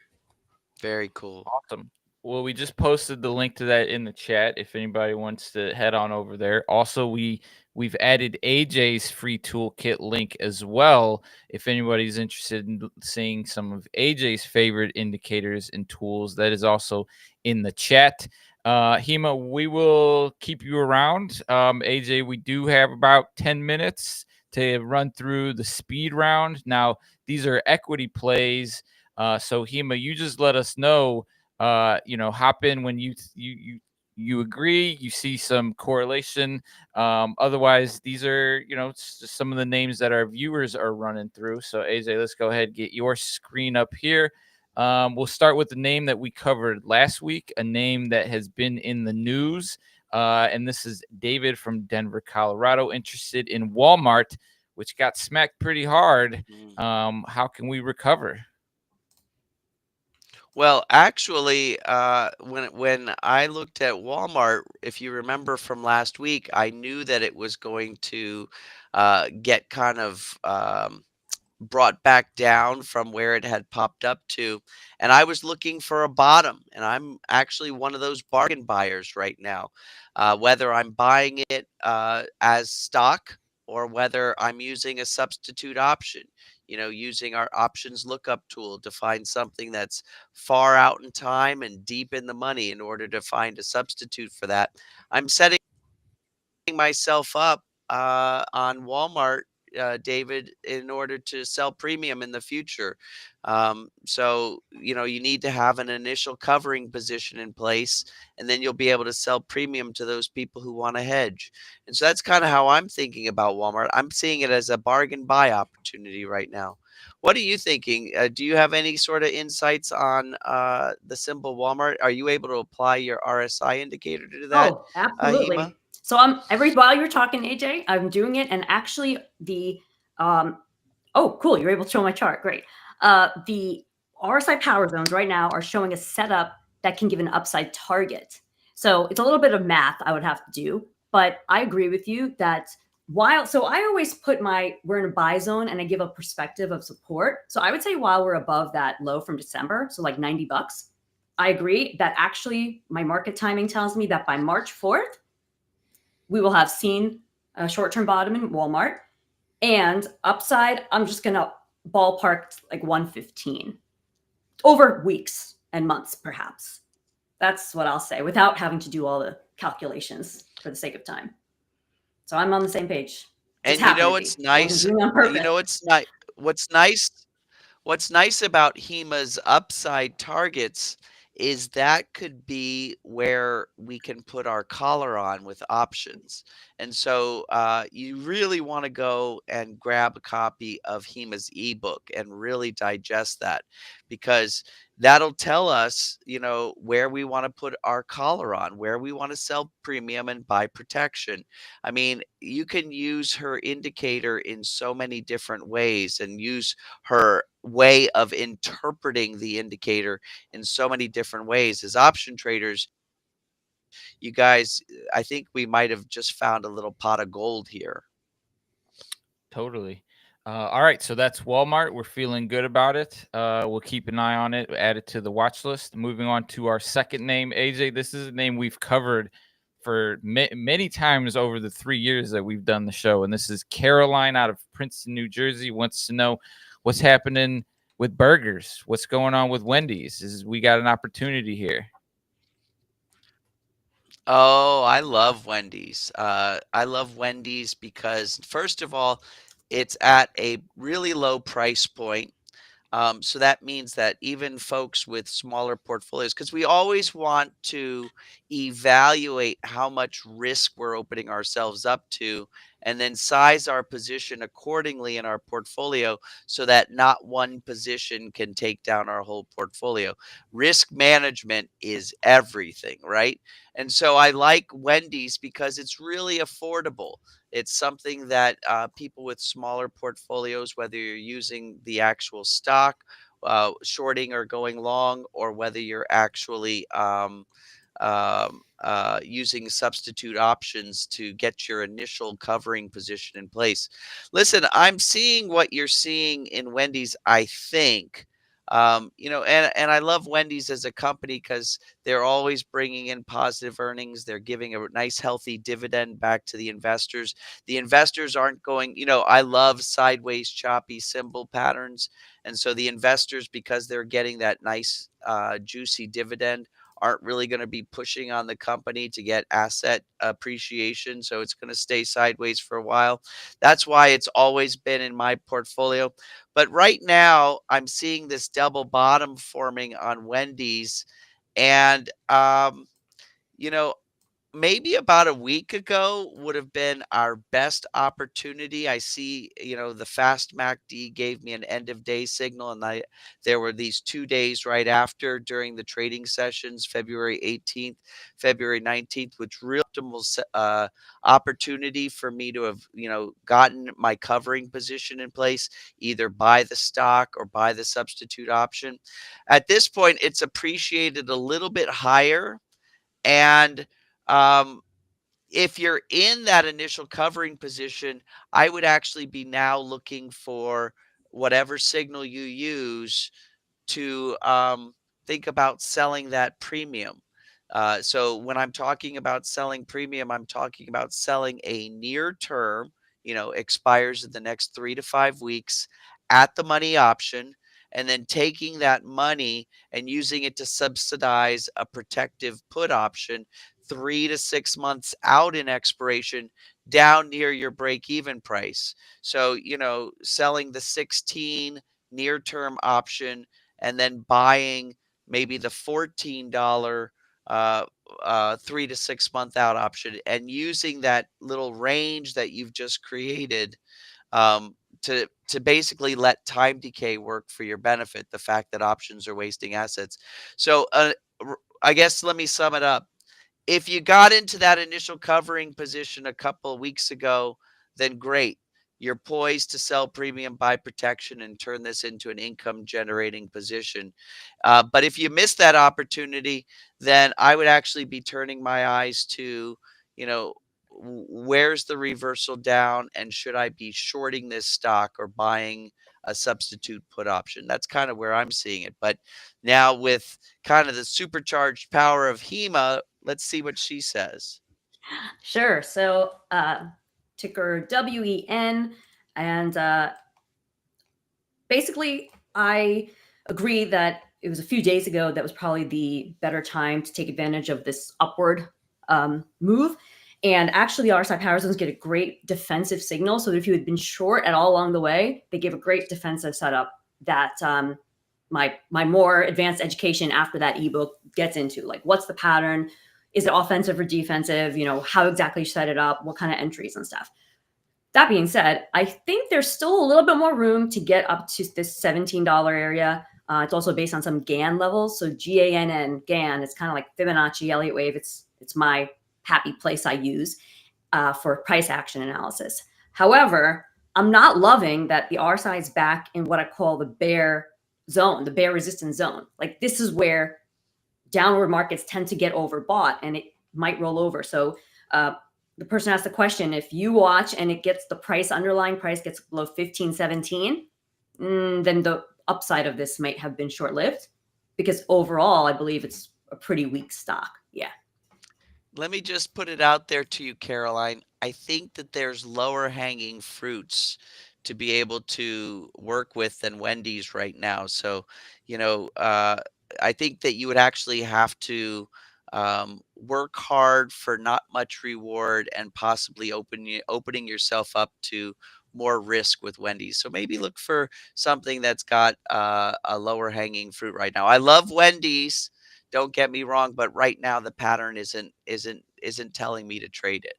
Very cool. Awesome. Well, we just posted the link to that in the chat if anybody wants to head on over there. Also, we've added AJ's free toolkit link as well if anybody's interested in seeing some of AJ's favorite indicators and tools. That is also in the chat. Hima, we will keep you around. AJ, we do have about 10 minutes to run through the speed round. Now, these are equity plays. So Hima, you just let us know, hop in when you you agree, you see some correlation. Otherwise, these are, just some of the names that our viewers are running through. So AJ, let's go ahead and get your screen up here. We'll start with the name that we covered last week, a name that has been in the news. And this is David from Denver, Colorado, interested in Walmart, which got smacked pretty hard. Mm. How can we recover? Well, actually, when I looked at Walmart, if you remember from last week, I knew that it was going to get kind of brought back down from where it had popped up to. And I was looking for a bottom. And I'm actually one of those bargain buyers right now. Whether I'm buying it as stock or whether I'm using a substitute option, using our options lookup tool to find something that's far out in time and deep in the money in order to find a substitute for that. I'm setting myself up on Walmart, David, in order to sell premium in the future. So, you need to have an initial covering position in place, and then you'll be able to sell premium to those people who want to hedge. And so that's kind of how I'm thinking about Walmart. I'm seeing it as a bargain buy opportunity right now. What are you thinking? Do you have any sort of insights on the symbol Walmart? Are you able to apply your RSI indicator to that, Oh, Hima? absolutely. So while you're talking, AJ, I'm doing it, and actually um oh, cool, you're able to show my chart. Great. The RSI power zones right now are showing a setup that can give an upside target. So it's a little bit of math I would have to do, but I agree with you that I always put we're in a buy zone and I give a perspective of support. So I would say while we're above that low from December, so like $90, I agree that actually my market timing tells me that by March 4th, we will have seen a short-term bottom in Walmart, and upside, I'm just going to ballpark like 115 over weeks and months, perhaps. That's what I'll say without having to do all the calculations for the sake of time. So I'm on the same page. Just And you happen know to what's be. I wasn't nice? doing it on You purpose. know what's nice What's nice about Hima's upside targets is that could be where we can put our collar on with options. And so you really want to go and grab a copy of Hima's ebook and really digest that, because that'll tell us, where we want to put our collar on, where we want to sell premium and buy protection. I mean, you can use her indicator in so many different ways and use her way of interpreting the indicator in so many different ways. As option traders, you guys, I think we might have just found a little pot of gold here. Totally. All right, so that's Walmart. We're feeling good about it. We'll keep an eye on it, add it to the watch list. Moving on to our second name, AJ. This is a name we've covered for many times over the 3 years that we've done the show, and this is Caroline out of Princeton, New Jersey. Wants to know what's happening with burgers. What's going on with Wendy's? We got an opportunity here. Oh, I love Wendy's. I love Wendy's because, first of all, it's at a really low price point. So that means that even folks with smaller portfolios, because we always want to evaluate how much risk we're opening ourselves up to, and then size our position accordingly in our portfolio so that not one position can take down our whole portfolio. Risk management is everything, right? And so I like Wendy's because it's really affordable. It's something that people with smaller portfolios, whether you're using the actual stock, shorting or going long, or whether you're actually using substitute options to get your initial covering position in place. Listen, I'm seeing what you're seeing in Wendy's, I think. And I love Wendy's as a company because they're always bringing in positive earnings. They're giving a nice, healthy dividend back to the investors. The investors aren't going, I love sideways, choppy symbol patterns. And so the investors, because they're getting that nice, juicy dividend, aren't really going to be pushing on the company to get asset appreciation. So it's going to stay sideways for a while. That's why it's always been in my portfolio. But right now, I'm seeing this double bottom forming on Wendy's. And, maybe about a week ago would have been our best opportunity. I see, the fast MACD gave me an end of day signal, and there were these 2 days right after during the trading sessions, February 18th, February 19th, which real optimal opportunity for me to have, gotten my covering position in place, either buy the stock or buy the substitute option. At this point, it's appreciated a little bit higher, and um, if you're in that initial covering position, I would actually be now looking for whatever signal you use to think about selling that premium. So when I'm talking about selling premium, I'm talking about selling a near term, expires in the next 3 to 5 weeks at the money option, and then taking that money and using it to subsidize a protective put option 3 to 6 months out in expiration down near your break even price. So, selling the 16 near term option and then buying maybe the $14 uh, 3 to 6 month out option, and using that little range that you've just created um, to basically let time decay work for your benefit. The fact that options are wasting assets. So I guess let me sum it up. If you got into that initial covering position a couple of weeks ago, then great. You're poised to sell premium, buy protection, and turn this into an income generating position. But if you miss that opportunity, then I would actually be turning my eyes to, you know, where's the reversal down, and should I be shorting this stock or buying a substitute put option? That's kind of where I'm seeing it. But now with kind of the supercharged power of Hima, let's see what she says. Sure. So ticker WEN. And basically, I agree that it was a few days ago that was probably the better time to take advantage of this upward move. And actually, the RSI power zones get a great defensive signal. So if you had been short at all along the way, they give a great defensive setup that my more advanced education after that ebook gets into. Like, what's the pattern? Is it offensive or defensive? How exactly you set it up, what kind of entries and stuff. That being said, I think there's still a little bit more room to get up to this $17 area. It's also based on some GAN levels. So GANN, GAN, it's kind of like Fibonacci, Elliott wave. It's my happy place I use for price action analysis. However, I'm not loving that the RSI is back in what I call the bear zone, the bear resistance zone. Like, this is where downward markets tend to get overbought and it might roll over. So the person asked the question, if you watch and it gets the underlying price gets below 15.17, then the upside of this might have been short-lived, because overall, I believe it's a pretty weak stock. Yeah. Let me just put it out there to you, Caroline. I think that there's lower hanging fruits to be able to work with than Wendy's right now. So, I think that you would actually have to work hard for not much reward, and possibly opening yourself up to more risk with Wendy's. So maybe look for something that's got a lower hanging fruit right now. I love Wendy's. Don't get me wrong, but right now the pattern isn't telling me to trade it.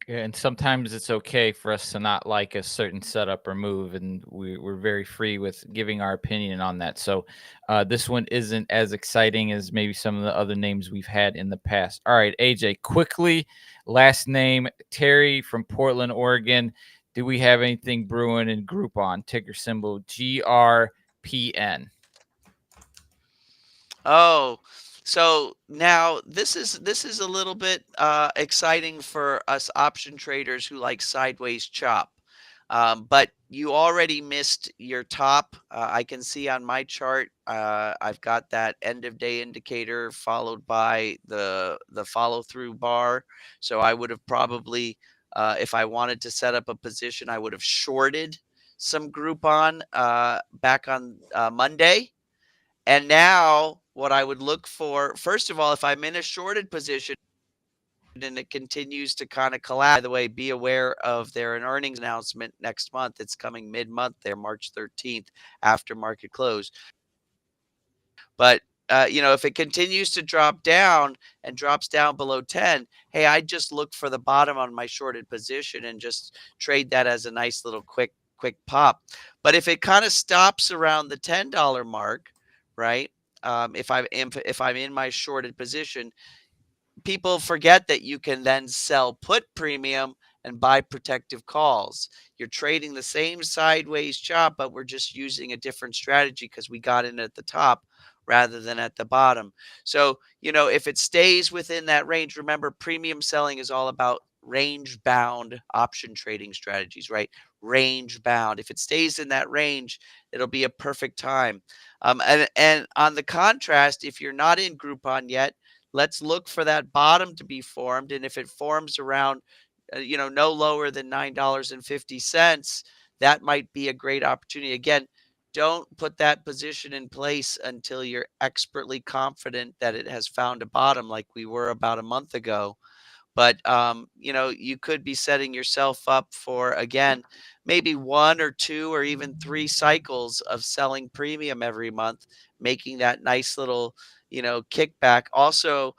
Yeah, and sometimes it's okay for us to not like a certain setup or move, and we're very free with giving our opinion on that. So this one isn't as exciting as maybe some of the other names we've had in the past. All right, AJ, quickly, last name, Terry from Portland, Oregon. Do we have anything brewing in Groupon? Ticker symbol GRPN. Oh, so now this is a little bit exciting for us option traders who like sideways chop. But you already missed your top. I can see on my chart, I've got that end of day indicator followed by the follow through bar. So I would have probably, if I wanted to set up a position, I would have shorted some Groupon back on Monday. And now what I would look for, first of all, if I'm in a shorted position and it continues to kind of collapse, by the way, be aware of their earnings announcement next month. It's coming mid-month there, March 13th, after market close. But if it continues to drop down and drops down below 10, hey, I just look for the bottom on my shorted position and just trade that as a nice little quick pop. But if it kind of stops around the $10 mark, right? If I'm in my shorted position, people forget that you can then sell put premium and buy protective calls. You're trading the same sideways chop, but we're just using a different strategy because we got in at the top rather than at the bottom. So, if it stays within that range, remember, premium selling is all about range bound option trading strategies, right? Range bound. If it stays in that range, it'll be a perfect time. And on the contrast, if you're not in Groupon yet, let's look for that bottom to be formed. And if it forms around, no lower than $9.50, that might be a great opportunity. Again, don't put that position in place until you're expertly confident that it has found a bottom like we were about a month ago. But you could be setting yourself up for, again, maybe one or two or even three cycles of selling premium every month, making that nice little, kickback. Also,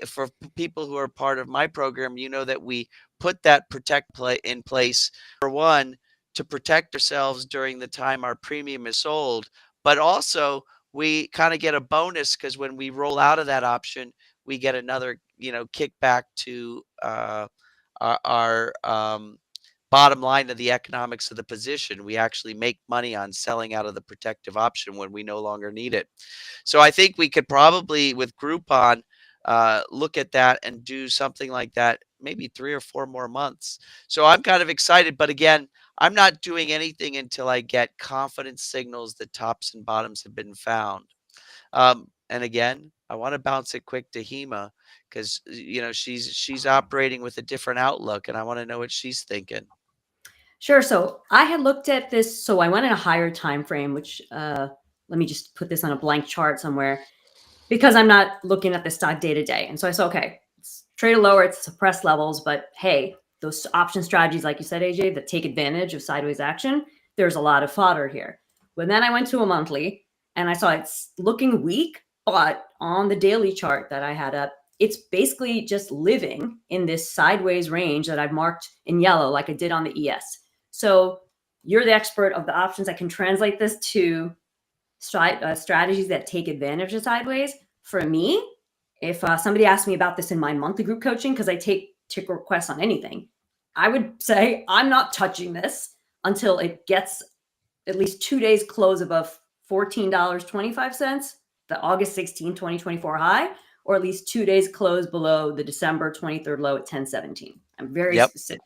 for people who are part of my program, that we put that protect play in place, for one, to protect ourselves during the time our premium is sold, but also we kind of get a bonus because when we roll out of that option, we get another, kickback to our bottom line of the economics of the position. We actually make money on selling out of the protective option when we no longer need it. So I think we could probably, with Groupon, look at that and do something like that, maybe 3 or 4 more months. So I'm kind of excited. But again, I'm not doing anything until I get confidence signals that tops and bottoms have been found. And again, I want to bounce it quick to Hema because she's operating with a different outlook, and I want to know what she's thinking. Sure. So I had looked at this. So I went in a higher time frame, which let me just put this on a blank chart somewhere because I'm not looking at the stock day to day. And so I said, okay, it's traded lower, it's suppressed levels, but hey, those option strategies, like you said, AJ, that take advantage of sideways action, there's a lot of fodder here. But then I went to a monthly and I saw it's looking weak, but on the daily chart that I had up, it's basically just living in this sideways range that I've marked in yellow, like I did on the ES. So you're the expert of the options. I can translate this to strategies that take advantage of sideways. For me, if somebody asked me about this in my monthly group coaching, because I take requests on anything, I would say I'm not touching this until it gets at least 2 days close above $14.25, the August 16, 2024 high, or at least 2 days close below the December 23rd low at 1017. I'm very specific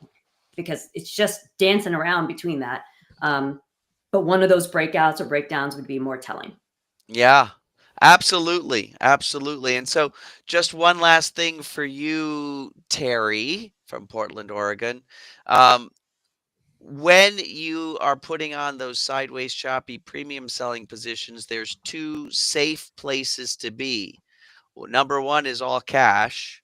because it's just dancing around between that. But one of those breakouts or breakdowns would be more telling. Yeah, absolutely. Absolutely. And so just one last thing for you, Terry from Portland, Oregon. When you are putting on those sideways choppy premium selling positions, there's two safe places to be. Well, number one is all cash.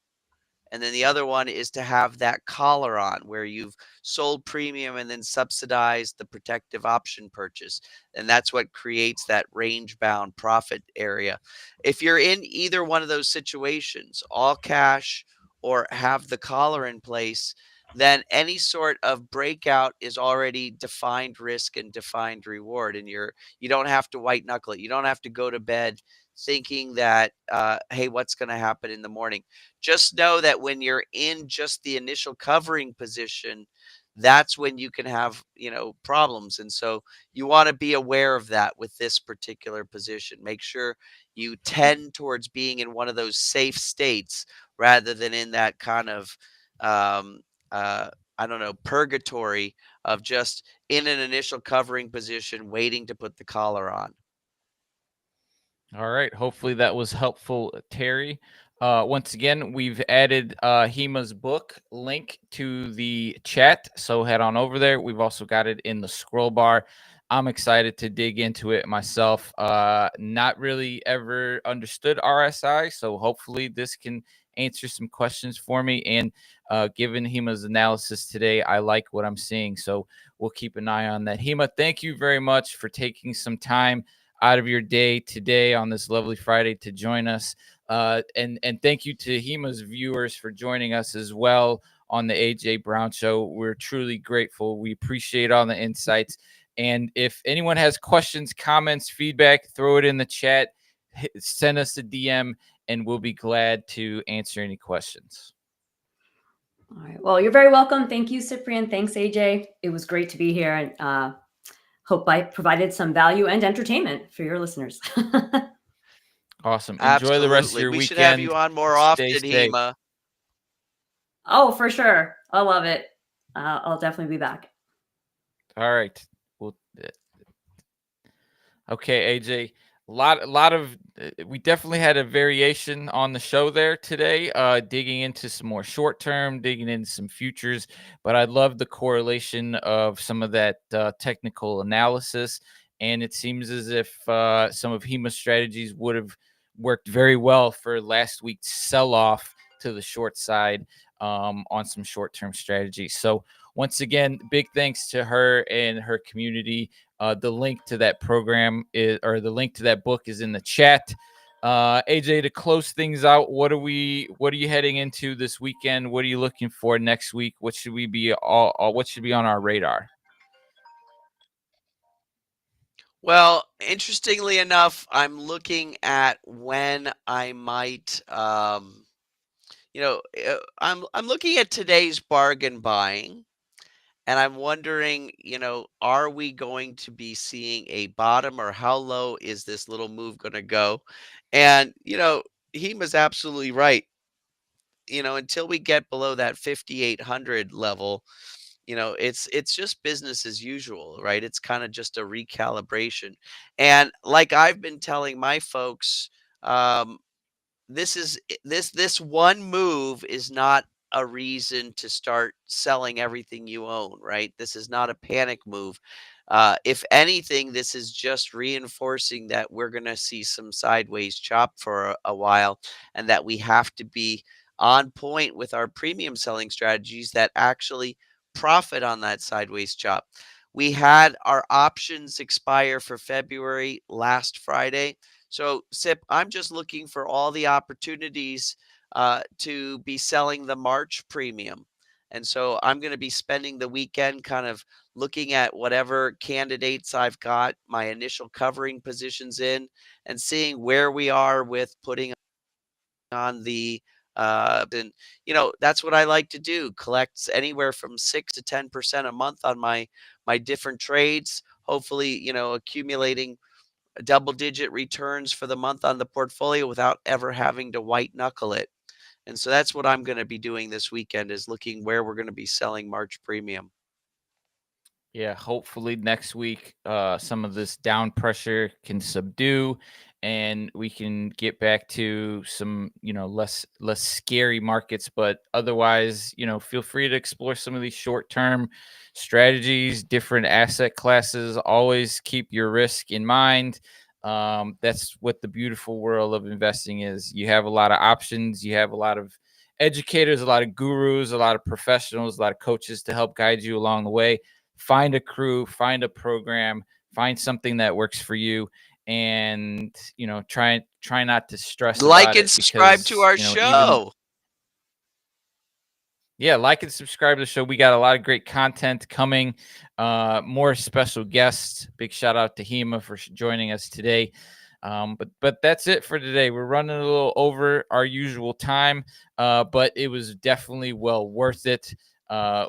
And then the other one is to have that collar on where you've sold premium and then subsidized the protective option purchase. And that's what creates that range bound profit area. If you're in either one of those situations, all cash or have the collar in place, then any sort of breakout is already defined risk and defined reward. And you don't have to white knuckle it. You don't have to go to bed thinking that, hey, what's going to happen in the morning? Just know that when you're in just the initial covering position, that's when you can have, problems. And so you want to be aware of that with this particular position. Make sure you tend towards being in one of those safe states rather than in that kind of, um, I don't know, purgatory of just in an initial covering position, waiting to put the collar on. All right. Hopefully that was helpful, Terry. Once again, we've added Hima's book link to the chat. So head on over there. We've also got it in the scroll bar. I'm excited to dig into it myself. Not really ever understood RSI. So hopefully this can answer some questions for me. And given Hima's analysis today, I like what I'm seeing. So we'll keep an eye on that. Hima, thank you very much for taking some time out of your day today on this lovely Friday to join us. And thank you to Hima's viewers for joining us as well on the AJ Brown Show. We're truly grateful. We appreciate all the insights. And if anyone has questions, comments, feedback, throw it in the chat. Send us a DM, and we'll be glad to answer any questions. All right. Well, you're very welcome. Thank you, Cyprian. Thanks, AJ. It was great to be here, and hope I provided some value and entertainment for your listeners. Awesome. Enjoy Absolutely. the rest of your we weekend. should have you on more often, safe. Hima. Oh, for sure. I love it. I'll definitely be back. All right. Okay, AJ. A lot of we definitely had a variation on the show there today, digging into some more short term, digging into some futures, but I love the correlation of some of that technical analysis, and it seems as if some of Hima's strategies would have worked very well for last week's sell-off to the short side on some short-term strategies. So once again, big thanks to her and her community. The link to that program or the link to that book is in the chat. AJ, to close things out, what are you heading into this weekend? What are you looking for next week? What should we be what should be on our radar? Well, interestingly enough, I'm looking at when I might, I'm looking at today's bargain buying. And I'm wondering, are we going to be seeing a bottom, or how low is this little move going to go? And, Hima's absolutely right. Until we get below that 5,800 level, it's just business as usual, right? It's kind of just a recalibration. And like I've been telling my folks, this one move is not a reason to start selling everything you own, right? This is not a panic move. If anything, this is just reinforcing that we're going to see some sideways chop for a while, and that we have to be on point with our premium selling strategies that actually profit on that sideways chop. We had our options expire for February last Friday. So, Sip, I'm just looking for all the opportunities to be selling the March premium. And so I'm going to be spending the weekend kind of looking at whatever candidates I've got my initial covering positions in, and seeing where we are with putting on the and that's what I like to do. Collects anywhere from 6 to 10% a month on my different trades, hopefully, accumulating double-digit returns for the month on the portfolio without ever having to white knuckle it. And so that's what I'm going to be doing this weekend, is looking where we're going to be selling March premium. Yeah, hopefully next week some of this down pressure can subdue, and we can get back to some, less scary markets. But otherwise, feel free to explore some of these short-term strategies, different asset classes. Always keep your risk in mind. That's what the beautiful world of investing is. You have a lot of options. You have a lot of educators, a lot of gurus, a lot of professionals, a lot of coaches to help guide you along the way. Find a crew, find a program, find something that works for you, and try not to stress Like about and it, subscribe because to our show. Like and subscribe to the show. We got a lot of great content coming, more special guests. Big shout out to Hima for joining us today. But that's it for today. We're running a little over our usual time, but it was definitely well worth it.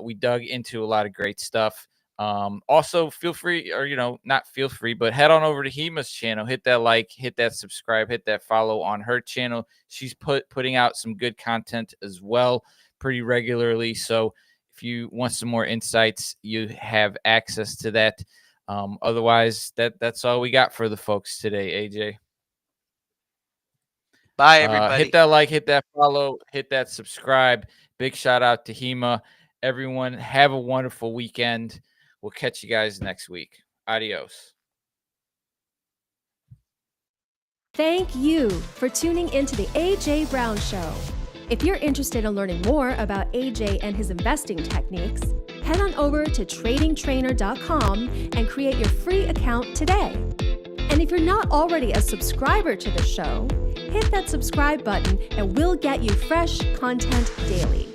We dug into a lot of great stuff. Also feel free, or not feel free, but head on over to Hima's channel, hit that like, hit that subscribe, hit that follow on her channel. She's putting out some good content as well pretty regularly. So if you want some more insights, you have access to that. Otherwise, that's all we got for the folks today, AJ. Bye, everybody. Hit that like, hit that follow, hit that subscribe. Big shout out to Hima. Everyone, have a wonderful weekend. We'll catch you guys next week. Adios. Thank you for tuning into the AJ Brown Show. If you're interested in learning more about AJ and his investing techniques, head on over to tradingtrainer.com and create your free account today. And if you're not already a subscriber to the show, hit that subscribe button and we'll get you fresh content daily.